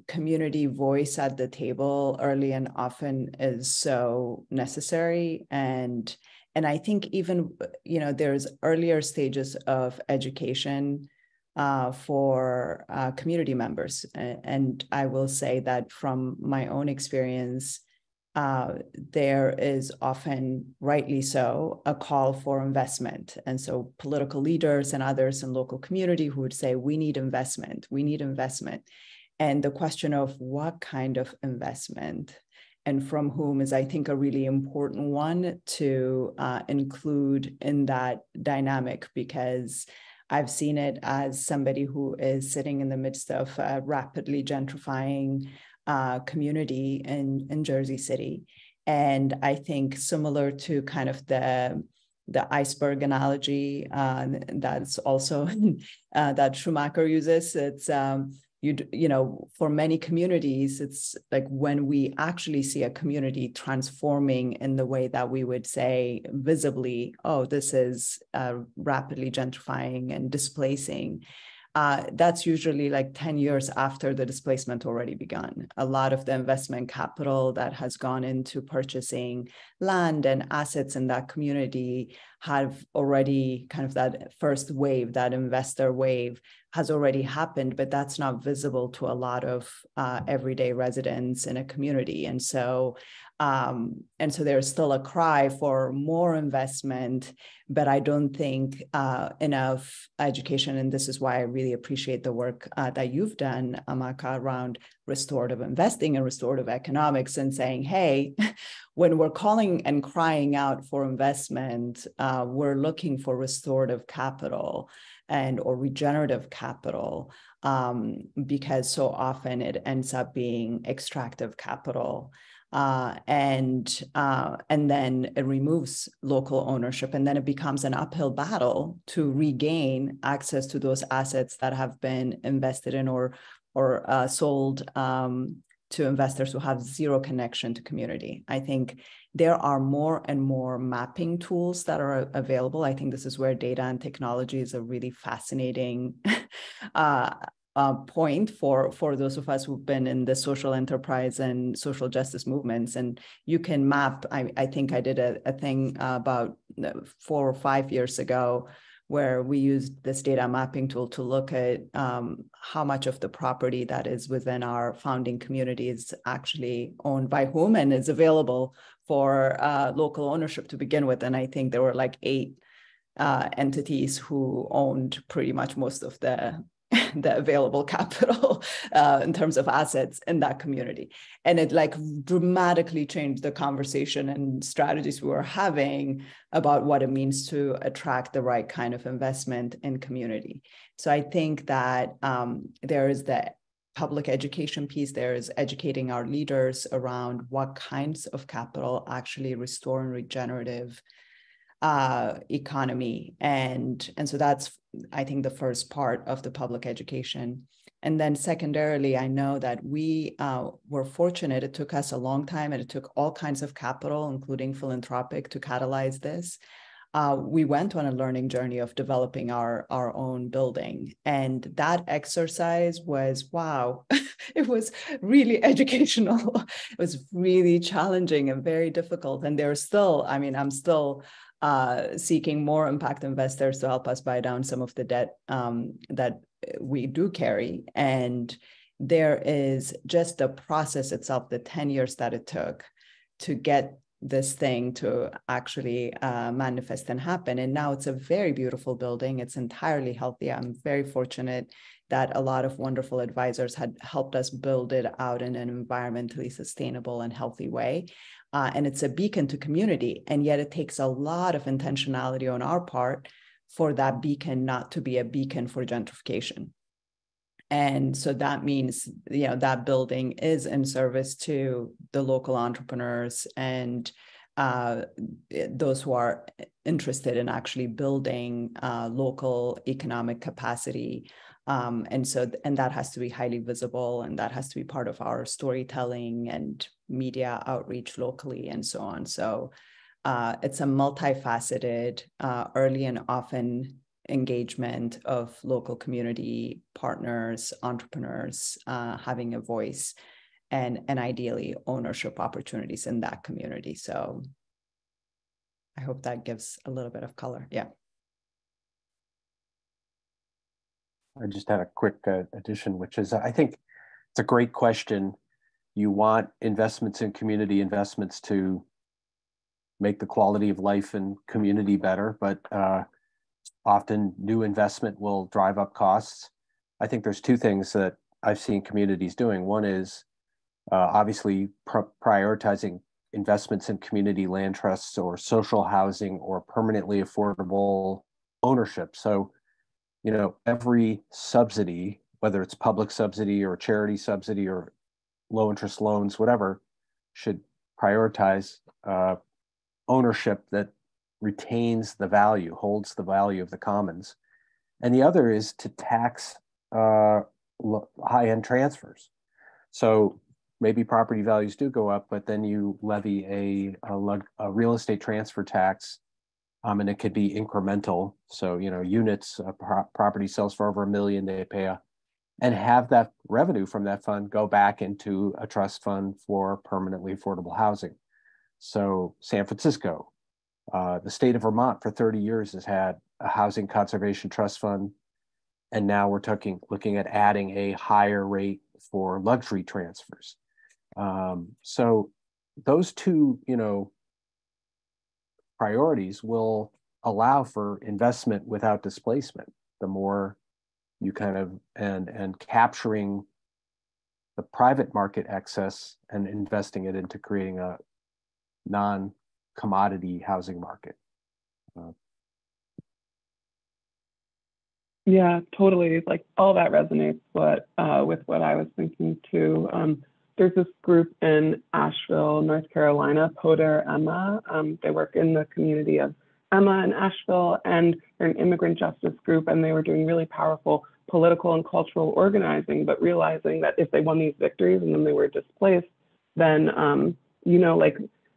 community voice at the table early and often is so necessary. And I think even, there's earlier stages of education for community members. And I will say that from my own experience, there is often, rightly so, a call for investment. And so political leaders and others in local community who would say, we need investment. And the question of what kind of investment and from whom is, I think, a really important one to include in that dynamic, because I've seen it as somebody who is sitting in the midst of a rapidly gentrifying community in Jersey City. And I think similar to kind of the iceberg analogy that's also that Schumacher uses, it's for many communities, it's like when we actually see a community transforming in the way that we would say visibly, oh, this is rapidly gentrifying and displacing. that's usually like 10 years after the displacement already begun. A lot of the investment capital that has gone into purchasing land and assets in that community have already kind of that first wave, that investor wave has already happened, but that's not visible to a lot of everyday residents in a community. And so there's still a cry for more investment, but I don't think enough education. And this is why I really appreciate the work that you've done, Amaka, around restorative investing and restorative economics, and saying, hey, when we're calling and crying out for investment, we're looking for restorative capital or regenerative capital, because so often it ends up being extractive capital. And then it removes local ownership, and then it becomes an uphill battle to regain access to those assets that have been invested in or sold to investors who have zero connection to community. I think there are more and more mapping tools that are available. I think this is where data and technology is a really fascinating point for those of us who've been in the social enterprise and social justice movements. And you can map, I think I did a thing about 4 or 5 years ago where we used this data mapping tool to look at how much of the property that is within our founding community is actually owned by whom and is available for local ownership to begin with. And I think there were like 8 entities who owned pretty much most of the available capital in terms of assets in that community. And it like dramatically changed the conversation and strategies we were having about what it means to attract the right kind of investment in community. So I think that there is the public education piece, there is educating our leaders around what kinds of capital actually restore and regenerative economy. And so that's, I think, the first part of the public education. And then secondarily, I know that we were fortunate. It took us a long time and it took all kinds of capital, including philanthropic, to catalyze this. We went on a learning journey of developing our own building. And that exercise was, wow, it was really educational. It was really challenging and very difficult. And there's still, I mean, I'm still seeking more impact investors to help us buy down some of the debt that we do carry. And there is just the process itself, the 10 years that it took to get this thing to actually manifest and happen. And now it's a very beautiful building. It's entirely healthy. I'm very fortunate that a lot of wonderful advisors had helped us build it out in an environmentally sustainable and healthy way. And it's a beacon to community. And yet it takes a lot of intentionality on our part for that beacon not to be a beacon for gentrification. And so that means, you know, that building is in service to the local entrepreneurs and those who are interested in actually building local economic capacity. And that has to be highly visible, and that has to be part of our storytelling and media outreach locally and so on. So it's a multifaceted, early and often engagement of local community partners, entrepreneurs, having a voice and ideally ownership opportunities in that community. So I hope that gives a little bit of color. Yeah. I just had a quick addition, which is, I think it's a great question. You want investments in community investments to make the quality of life and community better, but often new investment will drive up costs. I think there's 2 things that I've seen communities doing. One is obviously prioritizing investments in community land trusts or social housing or permanently affordable ownership. So, you know, every subsidy, whether it's public subsidy or charity subsidy or low interest loans, whatever, should prioritize ownership that retains the value, holds the value of the commons. And the other is to tax high-end transfers. So maybe property values do go up, but then you levy a real estate transfer tax And it could be incremental. So, units, property sells for over $1 million, they pay and have that revenue from that fund go back into a trust fund for permanently affordable housing. So San Francisco, the state of Vermont for 30 years has had a housing conservation trust fund. And now we're looking at adding a higher rate for luxury transfers. So those two, priorities will allow for investment without displacement. The more you and capturing the private market excess and investing it into creating a non-commodity housing market. Yeah, totally. Like all that resonates with what I was thinking too. There's this group in Asheville, North Carolina, Poder Emma. They work in the community of Emma in Asheville, and they're an immigrant justice group, and they were doing really powerful political and cultural organizing, but realizing that if they won these victories and then they were displaced, then,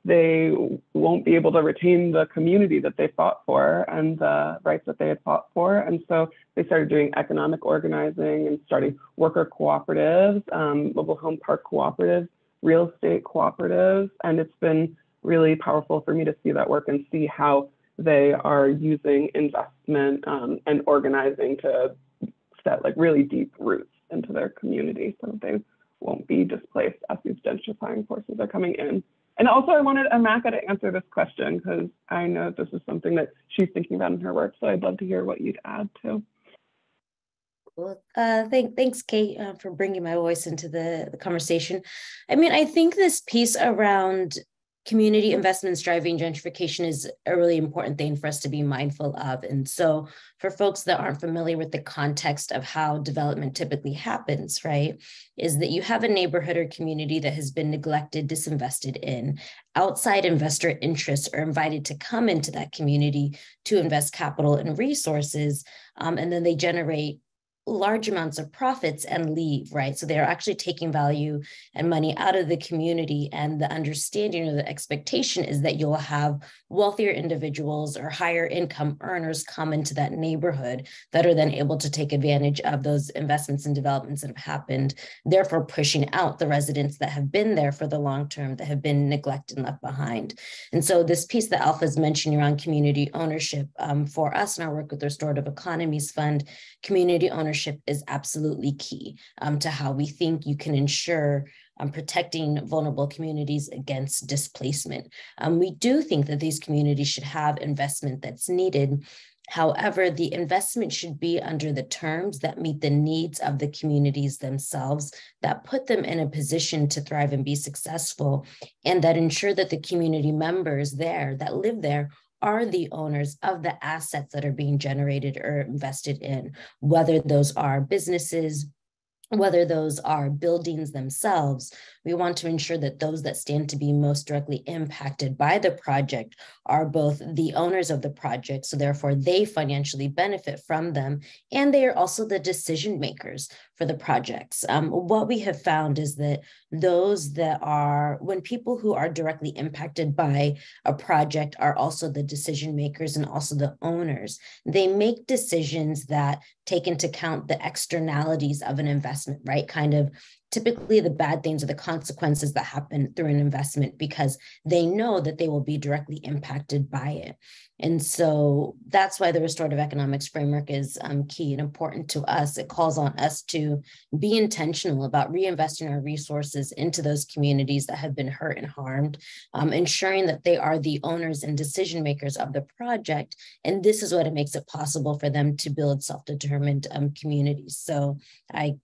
they won't be able to retain the community that they fought for and the rights that they had fought for. And so they started doing economic organizing and starting worker cooperatives, mobile home park cooperatives, real estate cooperatives. And it's been really powerful for me to see that work and see how they are using investment and organizing to set like really deep roots into their community so that they won't be displaced as these gentrifying forces are coming in. And also I wanted Amaka to answer this question because I know this is something that she's thinking about in her work. So I'd love to hear what you'd add too. Cool. Thanks, Kate, for bringing my voice into the conversation. I mean, I think this piece around community investments driving gentrification is a really important thing for us to be mindful of. And so for folks that aren't familiar with the context of how development typically happens, right, is that you have a neighborhood or community that has been neglected, disinvested in. Outside investor interests are invited to come into that community to invest capital and resources, and then they generate large amounts of profits and leave, right? So they're actually taking value and money out of the community. And the understanding or the expectation is that you'll have wealthier individuals or higher income earners come into that neighborhood that are then able to take advantage of those investments and developments that have happened, therefore pushing out the residents that have been there for the long term, that have been neglected and left behind. And so this piece that Alpha is mentioning around community ownership, for us in our work with the Restorative Economies Fund, community ownership is absolutely key to how we think you can ensure protecting vulnerable communities against displacement. We do think that these communities should have investment that's needed. However, the investment should be under the terms that meet the needs of the communities themselves, that put them in a position to thrive and be successful, and that ensure that the community members there that live there are the owners of the assets that are being generated or invested in, whether those are businesses, whether those are buildings themselves. We want to ensure that those that stand to be most directly impacted by the project are both the owners of the project, so therefore they financially benefit from them, and they are also the decision makers for the projects. What we have found is that those that are, when people who are directly impacted by a project are also the decision makers and also the owners, they make decisions that take into account the externalities of an investment, right? Kind of typically the bad things or the consequences that happen through an investment, because they know that they will be directly impacted by it. And so that's why the restorative economics framework is key and important to us. It calls on us to be intentional about reinvesting our resources into those communities that have been hurt and harmed, ensuring that they are the owners and decision makers of the project. And this is what it makes it possible for them to build self-determined communities. So I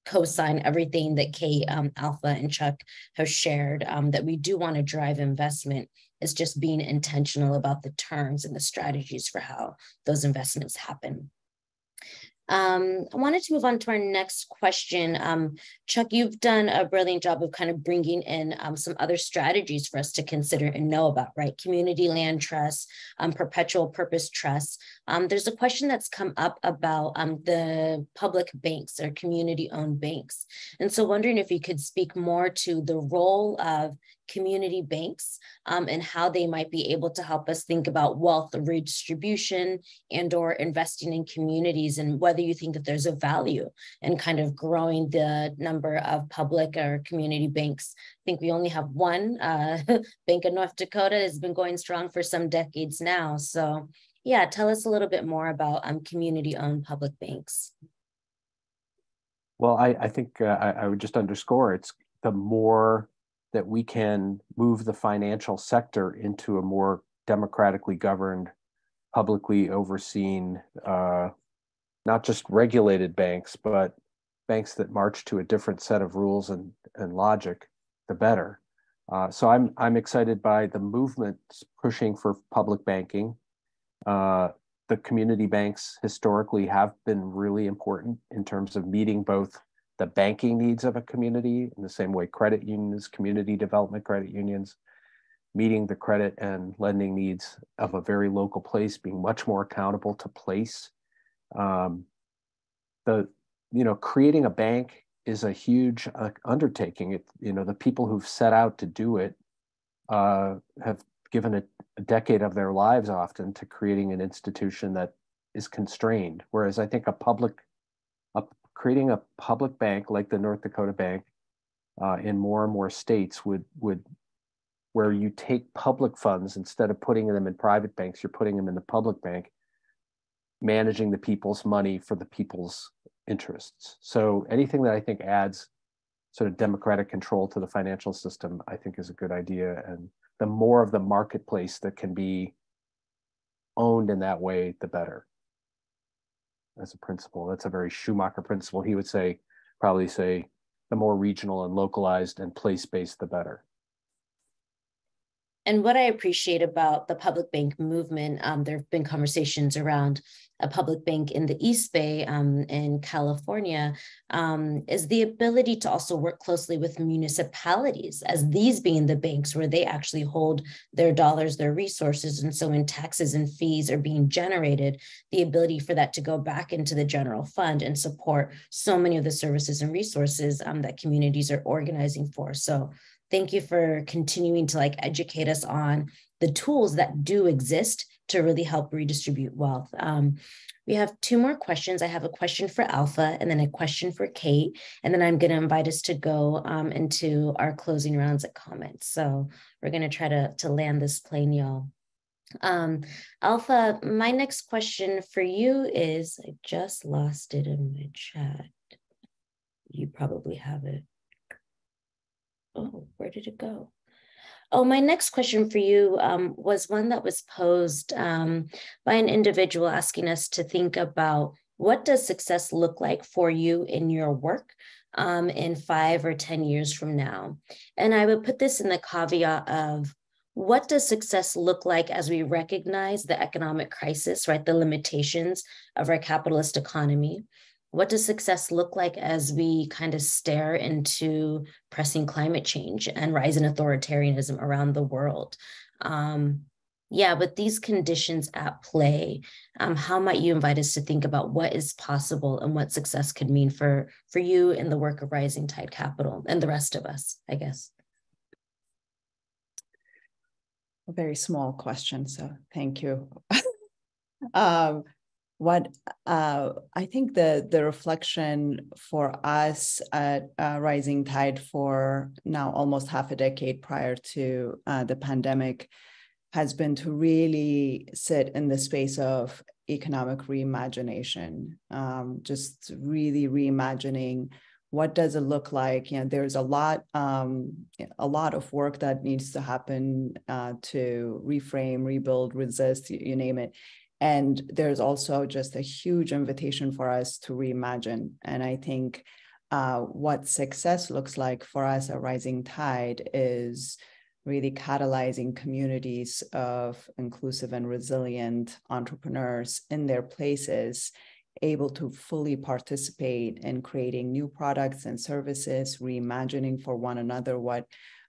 co-sign everything that Kate, Alpha, and Chuck have shared, that we do want to drive investment. Is just being intentional about the terms and the strategies for how those investments happen. I wanted to move on to our next question. Chuck, you've done a brilliant job of kind of bringing in some other strategies for us to consider and know about, right? Community land trusts, perpetual purpose trusts. there's a question that's come up about the public banks or community-owned banks. And so wondering if you could speak more to the role of community banks and how they might be able to help us think about wealth redistribution and or investing in communities, and whether you think that there's a value in kind of growing the number of public or community banks. I think we only have one. Bank of North Dakota has been going strong for some decades now. So yeah, tell us a little bit more about community-owned public banks. Well, I think I would just underscore, it's the more that we can move the financial sector into a more democratically governed, publicly overseen, not just regulated banks, but banks that march to a different set of rules and logic, the better. So I'm excited by the movement pushing for public banking. The community banks historically have been really important in terms of meeting both the banking needs of a community in the same way credit unions, community development credit unions, meeting the credit and lending needs of a very local place, being much more accountable to place. Creating a bank is a huge undertaking. The people who've set out to do it have given a decade of their lives often to creating an institution that is constrained. Whereas I think creating a public bank like the North Dakota Bank in more and more states would where you take public funds, instead of putting them in private banks, you're putting them in the public bank, managing the people's money for the people's interests. So anything that I think adds sort of democratic control to the financial system, I think is a good idea. And the more of the marketplace that can be owned in that way, the better. As a principle, that's a very Schumacher principle. He would probably say, the more regional and localized and place-based, the better. And what I appreciate about the public bank movement, there have been conversations around a public bank in the East Bay in California, is the ability to also work closely with municipalities, as these being the banks where they actually hold their dollars, their resources. And so when taxes and fees are being generated, the ability for that to go back into the general fund and support so many of the services and resources that communities are organizing for. So thank you for continuing to educate us on the tools that do exist to really help redistribute wealth. We have two more questions. I have a question for Alpha and then a question for Kate, and then I'm going to invite us to go into our closing rounds of comments. So we're going to try to land this plane, y'all. Alpha, my next question for you is, I just lost it in my chat. You probably have it. Oh, where did it go? Oh, my next question for you was one that was posed by an individual asking us to think about, what does success look like for you in your work in 5 or 10 years from now? And I would put this in the caveat of, what does success look like as we recognize the economic crisis, right? The limitations of our capitalist economy. What does success look like as we kind of stare into pressing climate change and rise in authoritarianism around the world? With these conditions at play, how might you invite us to think about what is possible and what success could mean for you in the work of Rising Tide Capital and the rest of us, I guess? A very small question, so thank you. I think the reflection for us at Rising Tide for now almost half a decade prior to the pandemic has been to really sit in the space of economic reimagination, just really reimagining what does it look like. There's a lot of work that needs to happen to reframe, rebuild, resist, you name it. And there's also just a huge invitation for us to reimagine. And I think what success looks like for us at Rising Tide is really catalyzing communities of inclusive and resilient entrepreneurs in their places, able to fully participate in creating new products and services, reimagining for one another what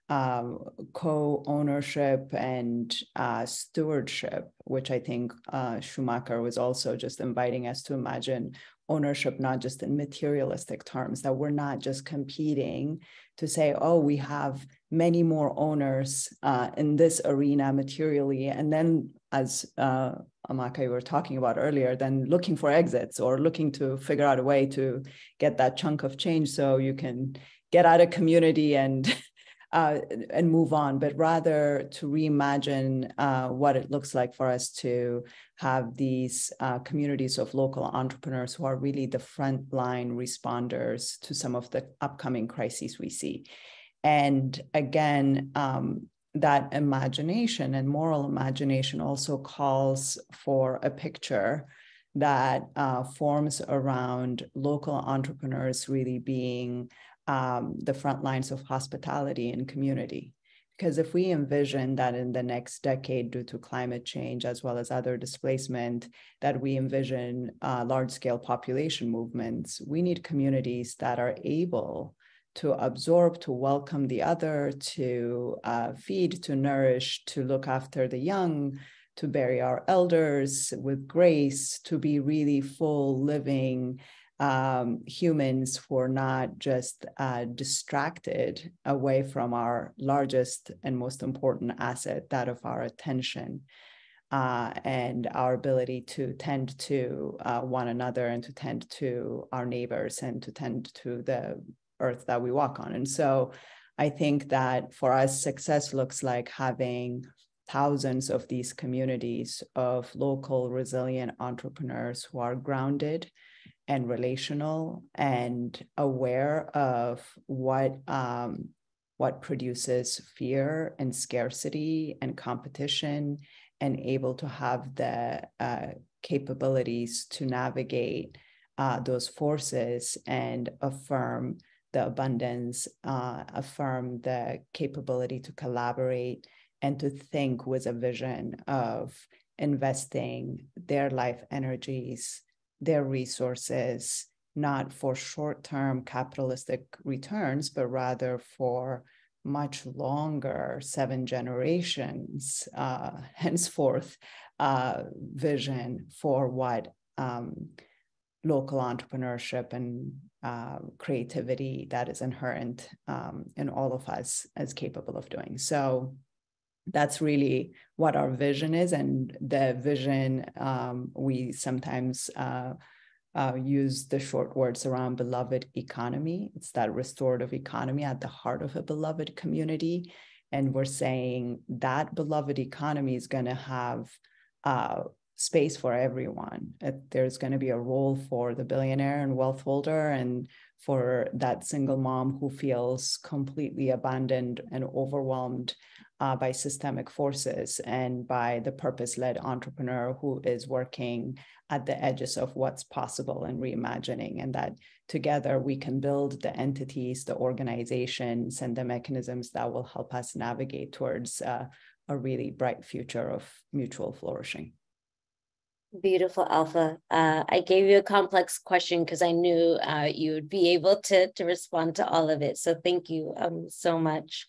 co-ownership and stewardship, which I think Schumacher was also just inviting us to imagine ownership, not just in materialistic terms, that we're not just competing to say, oh, we have many more owners in this arena materially. And then as Amaka, you were talking about earlier, then looking for exits or looking to figure out a way to get that chunk of change so you can get out of community and move on, but rather to reimagine what it looks like for us to have these communities of local entrepreneurs who are really the frontline responders to some of the upcoming crises we see. And again, that imagination and moral imagination also calls for a picture that forms around local entrepreneurs really being the front lines of hospitality and community. Because if we envision that in the next decade, due to climate change as well as other displacement, that we envision large-scale population movements, we need communities that are able to absorb, to welcome the other, to feed, to nourish, to look after the young, to bury our elders with grace, to be really full, living humans who are not just distracted away from our largest and most important asset, that of our attention and our ability to tend to one another and to tend to our neighbors and to tend to the earth that we walk on. And so I think that for us, success looks like having thousands of these communities of local resilient entrepreneurs who are grounded and relational and aware of what produces fear and scarcity and competition, and able to have the capabilities to navigate those forces and affirm the abundance, affirm the capability to collaborate and to think with a vision of investing their life energies, their resources, not for short-term capitalistic returns, but rather for much longer, 7 generations, henceforth, vision for what local entrepreneurship and creativity that is inherent in all of us is capable of doing. So that's really what our vision is. And the vision, we sometimes use the short words around beloved economy. It's that restorative economy at the heart of a beloved community. And we're saying that beloved economy is going to have space for everyone. There's going to be a role for the billionaire and wealth holder, and for that single mom who feels completely abandoned and overwhelmed by systemic forces, and by the purpose-led entrepreneur who is working at the edges of what's possible and reimagining. And that together we can build the entities, the organizations, and the mechanisms that will help us navigate towards a really bright future of mutual flourishing. Beautiful, Alpha. I gave you a complex question because I knew you would be able to respond to all of it. So thank you so much.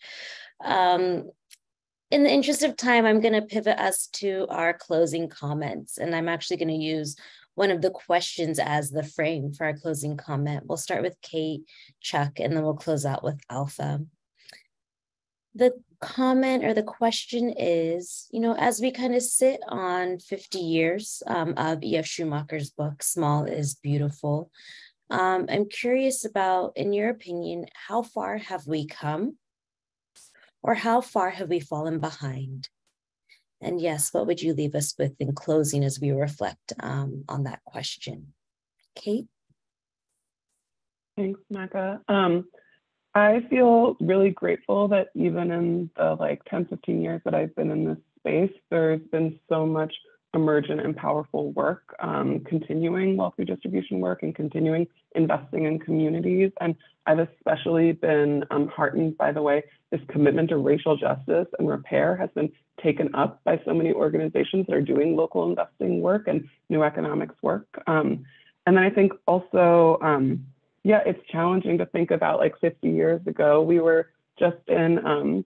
In the interest of time, I'm going to pivot us to our closing comments. And I'm actually going to use one of the questions as the frame for our closing comment. We'll start with Kate, Chuck, and then we'll close out with Alpha. The comment or the question is, as we kind of sit on 50 years of E.F. Schumacher's book, Small is Beautiful, I'm curious about, in your opinion, how far have we come? Or how far have we fallen behind? And yes, what would you leave us with in closing as we reflect on that question? Kate? Thanks, Maka. I feel really grateful that even in the 10, 15 years that I've been in this space, there's been so much emergent and powerful work, continuing wealth redistribution work and continuing investing in communities. And I've especially been heartened by the way this commitment to racial justice and repair has been taken up by so many organizations that are doing local investing work and new economics work. And then I think also, it's challenging to think about 50 years ago, we were just in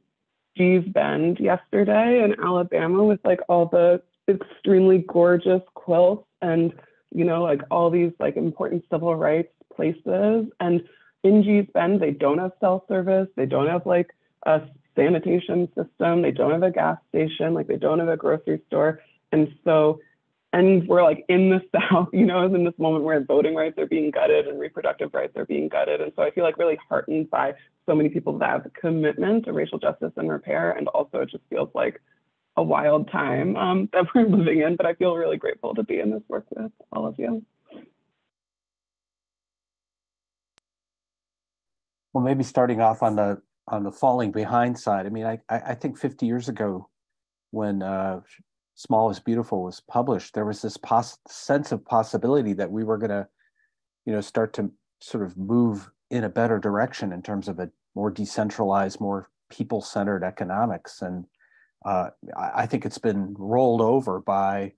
Gee's Bend yesterday in Alabama with like all the extremely gorgeous quilts and, you know, like all these like important civil rights places. And in Gee's Bend, they don't have cell service. They don't have like a sanitation system. They don't have a gas station. Like they don't have a grocery store. And so, and we're like in the South, you know, in this moment where voting rights are being gutted and reproductive rights are being gutted. And so I feel like really heartened by so many people that have a commitment to racial justice and repair. And also it just feels like a wild time that we're living in, but I feel really grateful to be in this work with all of you. Well, maybe starting off on the falling behind side. I mean, I think 50 years ago when Small is Beautiful was published, there was this sense of possibility that we were going to, you know, start to sort of move in a better direction in terms of a more decentralized, more people-centered economics. And I think it's been rolled over by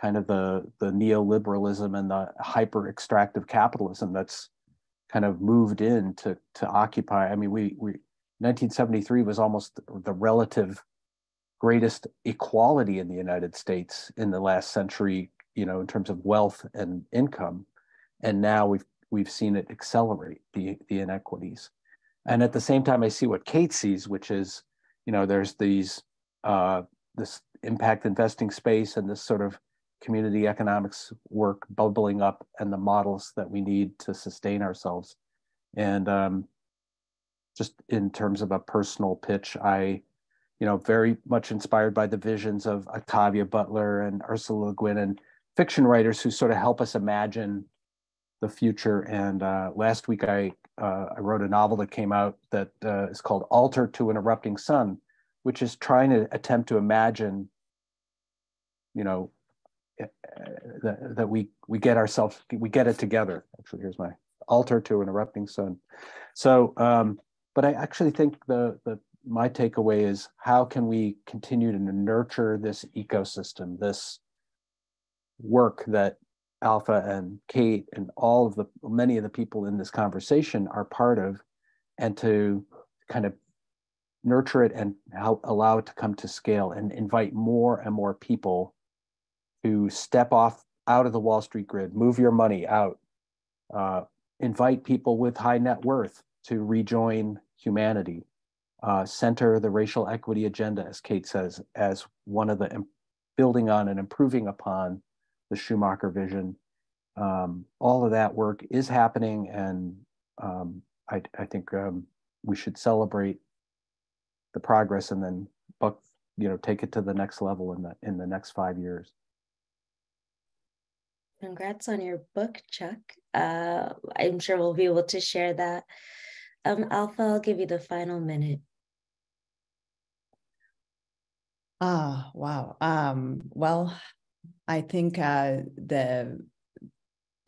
kind of the neoliberalism and the hyper-extractive capitalism that's kind of moved in to occupy. I mean, we 1973 was almost the relative greatest equality in the United States in the last century, you know, in terms of wealth and income. And now we've seen it accelerate the inequities. And at the same time, I see what Kate sees, which is, you know, there's these this impact investing space and this sort of community economics work bubbling up and the models that we need to sustain ourselves. And just in terms of a personal pitch, I, you know, very much inspired by the visions of Octavia Butler and Ursula Le Guin and fiction writers who sort of help us imagine the future. And last week I wrote a novel that came out that is called Altar to an Erupting Sun, which is trying to attempt to imagine, you know, that we get it together. Actually, here's my Altar to an Erupting Sun. So, but I actually think my takeaway is how can we continue to nurture this ecosystem, this work that Alpha and Kate and many of the people in this conversation are part of, and to kind of nurture it and allow it to come to scale and invite more and more people to step out of the Wall Street grid, move your money out, invite people with high net worth to rejoin humanity, center the racial equity agenda, as Kate says, as one of the building on and improving upon the Schumacher vision. All of that work is happening, and I think we should celebrate the progress and then take it to the next level in the next 5 years. Congrats on your book, Chuck. I'm sure we'll be able to share that. Alpha, I'll give you the final minute. Wow. Well, I think the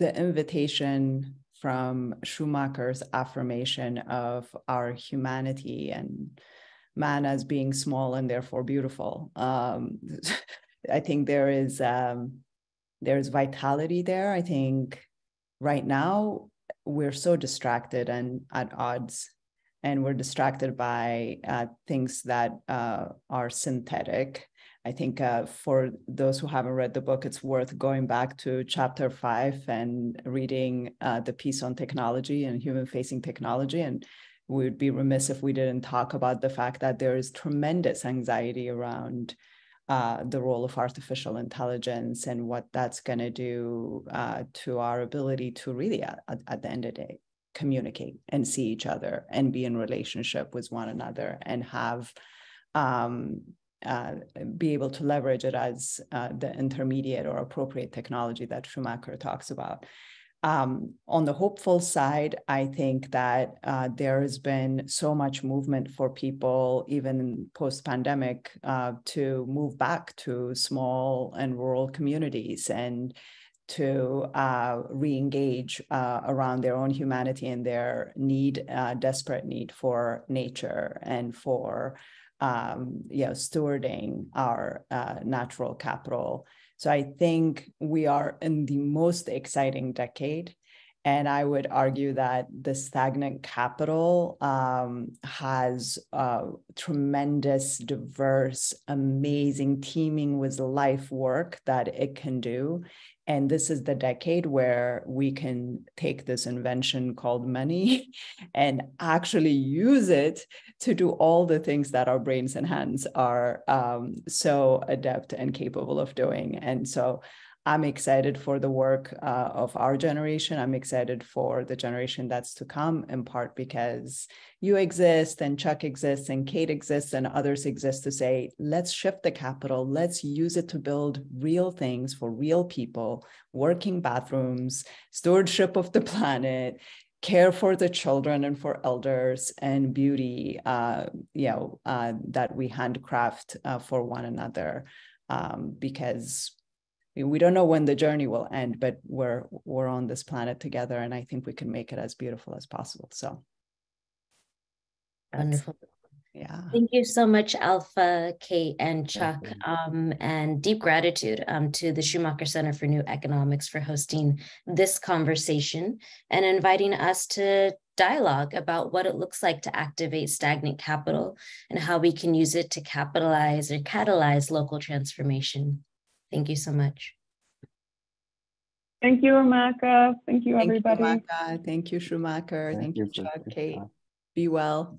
invitation from Schumacher's affirmation of our humanity and man as being small and therefore beautiful. I think there's vitality there. I think right now we're so distracted and at odds, and we're distracted by things that are synthetic. I think for those who haven't read the book, it's worth going back to chapter 5 and reading the piece on technology and human-facing technology. And we would be remiss if we didn't talk about the fact that there is tremendous anxiety around the role of artificial intelligence and what that's going to do to our ability to really, at the end of the day, communicate and see each other and be in relationship with one another and have be able to leverage it as the intermediate or appropriate technology that Schumacher talks about. On the hopeful side, I think that there has been so much movement for people, even post-pandemic, to move back to small and rural communities and to re-engage around their own humanity and their desperate need for nature and for stewarding our natural capital. So I think we are in the most exciting decade, And I would argue that the stagnant capital has tremendous, diverse, amazing, teeming with life work that it can do. And this is the decade where we can take this invention called money and actually use it to do all the things that our brains and hands are so adept and capable of doing. And so I'm excited for the work of our generation. I'm excited for the generation that's to come, in part because you exist and Chuck exists and Kate exists and others exist to say, let's shift the capital. Let's use it to build real things for real people, working bathrooms, stewardship of the planet, care for the children and for elders, and beauty, that we handcraft for one another, because we don't know when the journey will end, but we're on this planet together, and I think we can make it as beautiful as possible. So, wonderful. Yeah. Thank you so much, Alpha, Kate, and Chuck, and deep gratitude to the Schumacher Center for New Economics for hosting this conversation and inviting us to dialogue about what it looks like to activate stagnant capital and how we can use it to capitalize or catalyze local transformation. Thank you so much. Thank you, Amaka. Thank you, everybody. Thank you, Amaka. Thank you, Schumacher. Thank you, Chuck, Kate. Be well.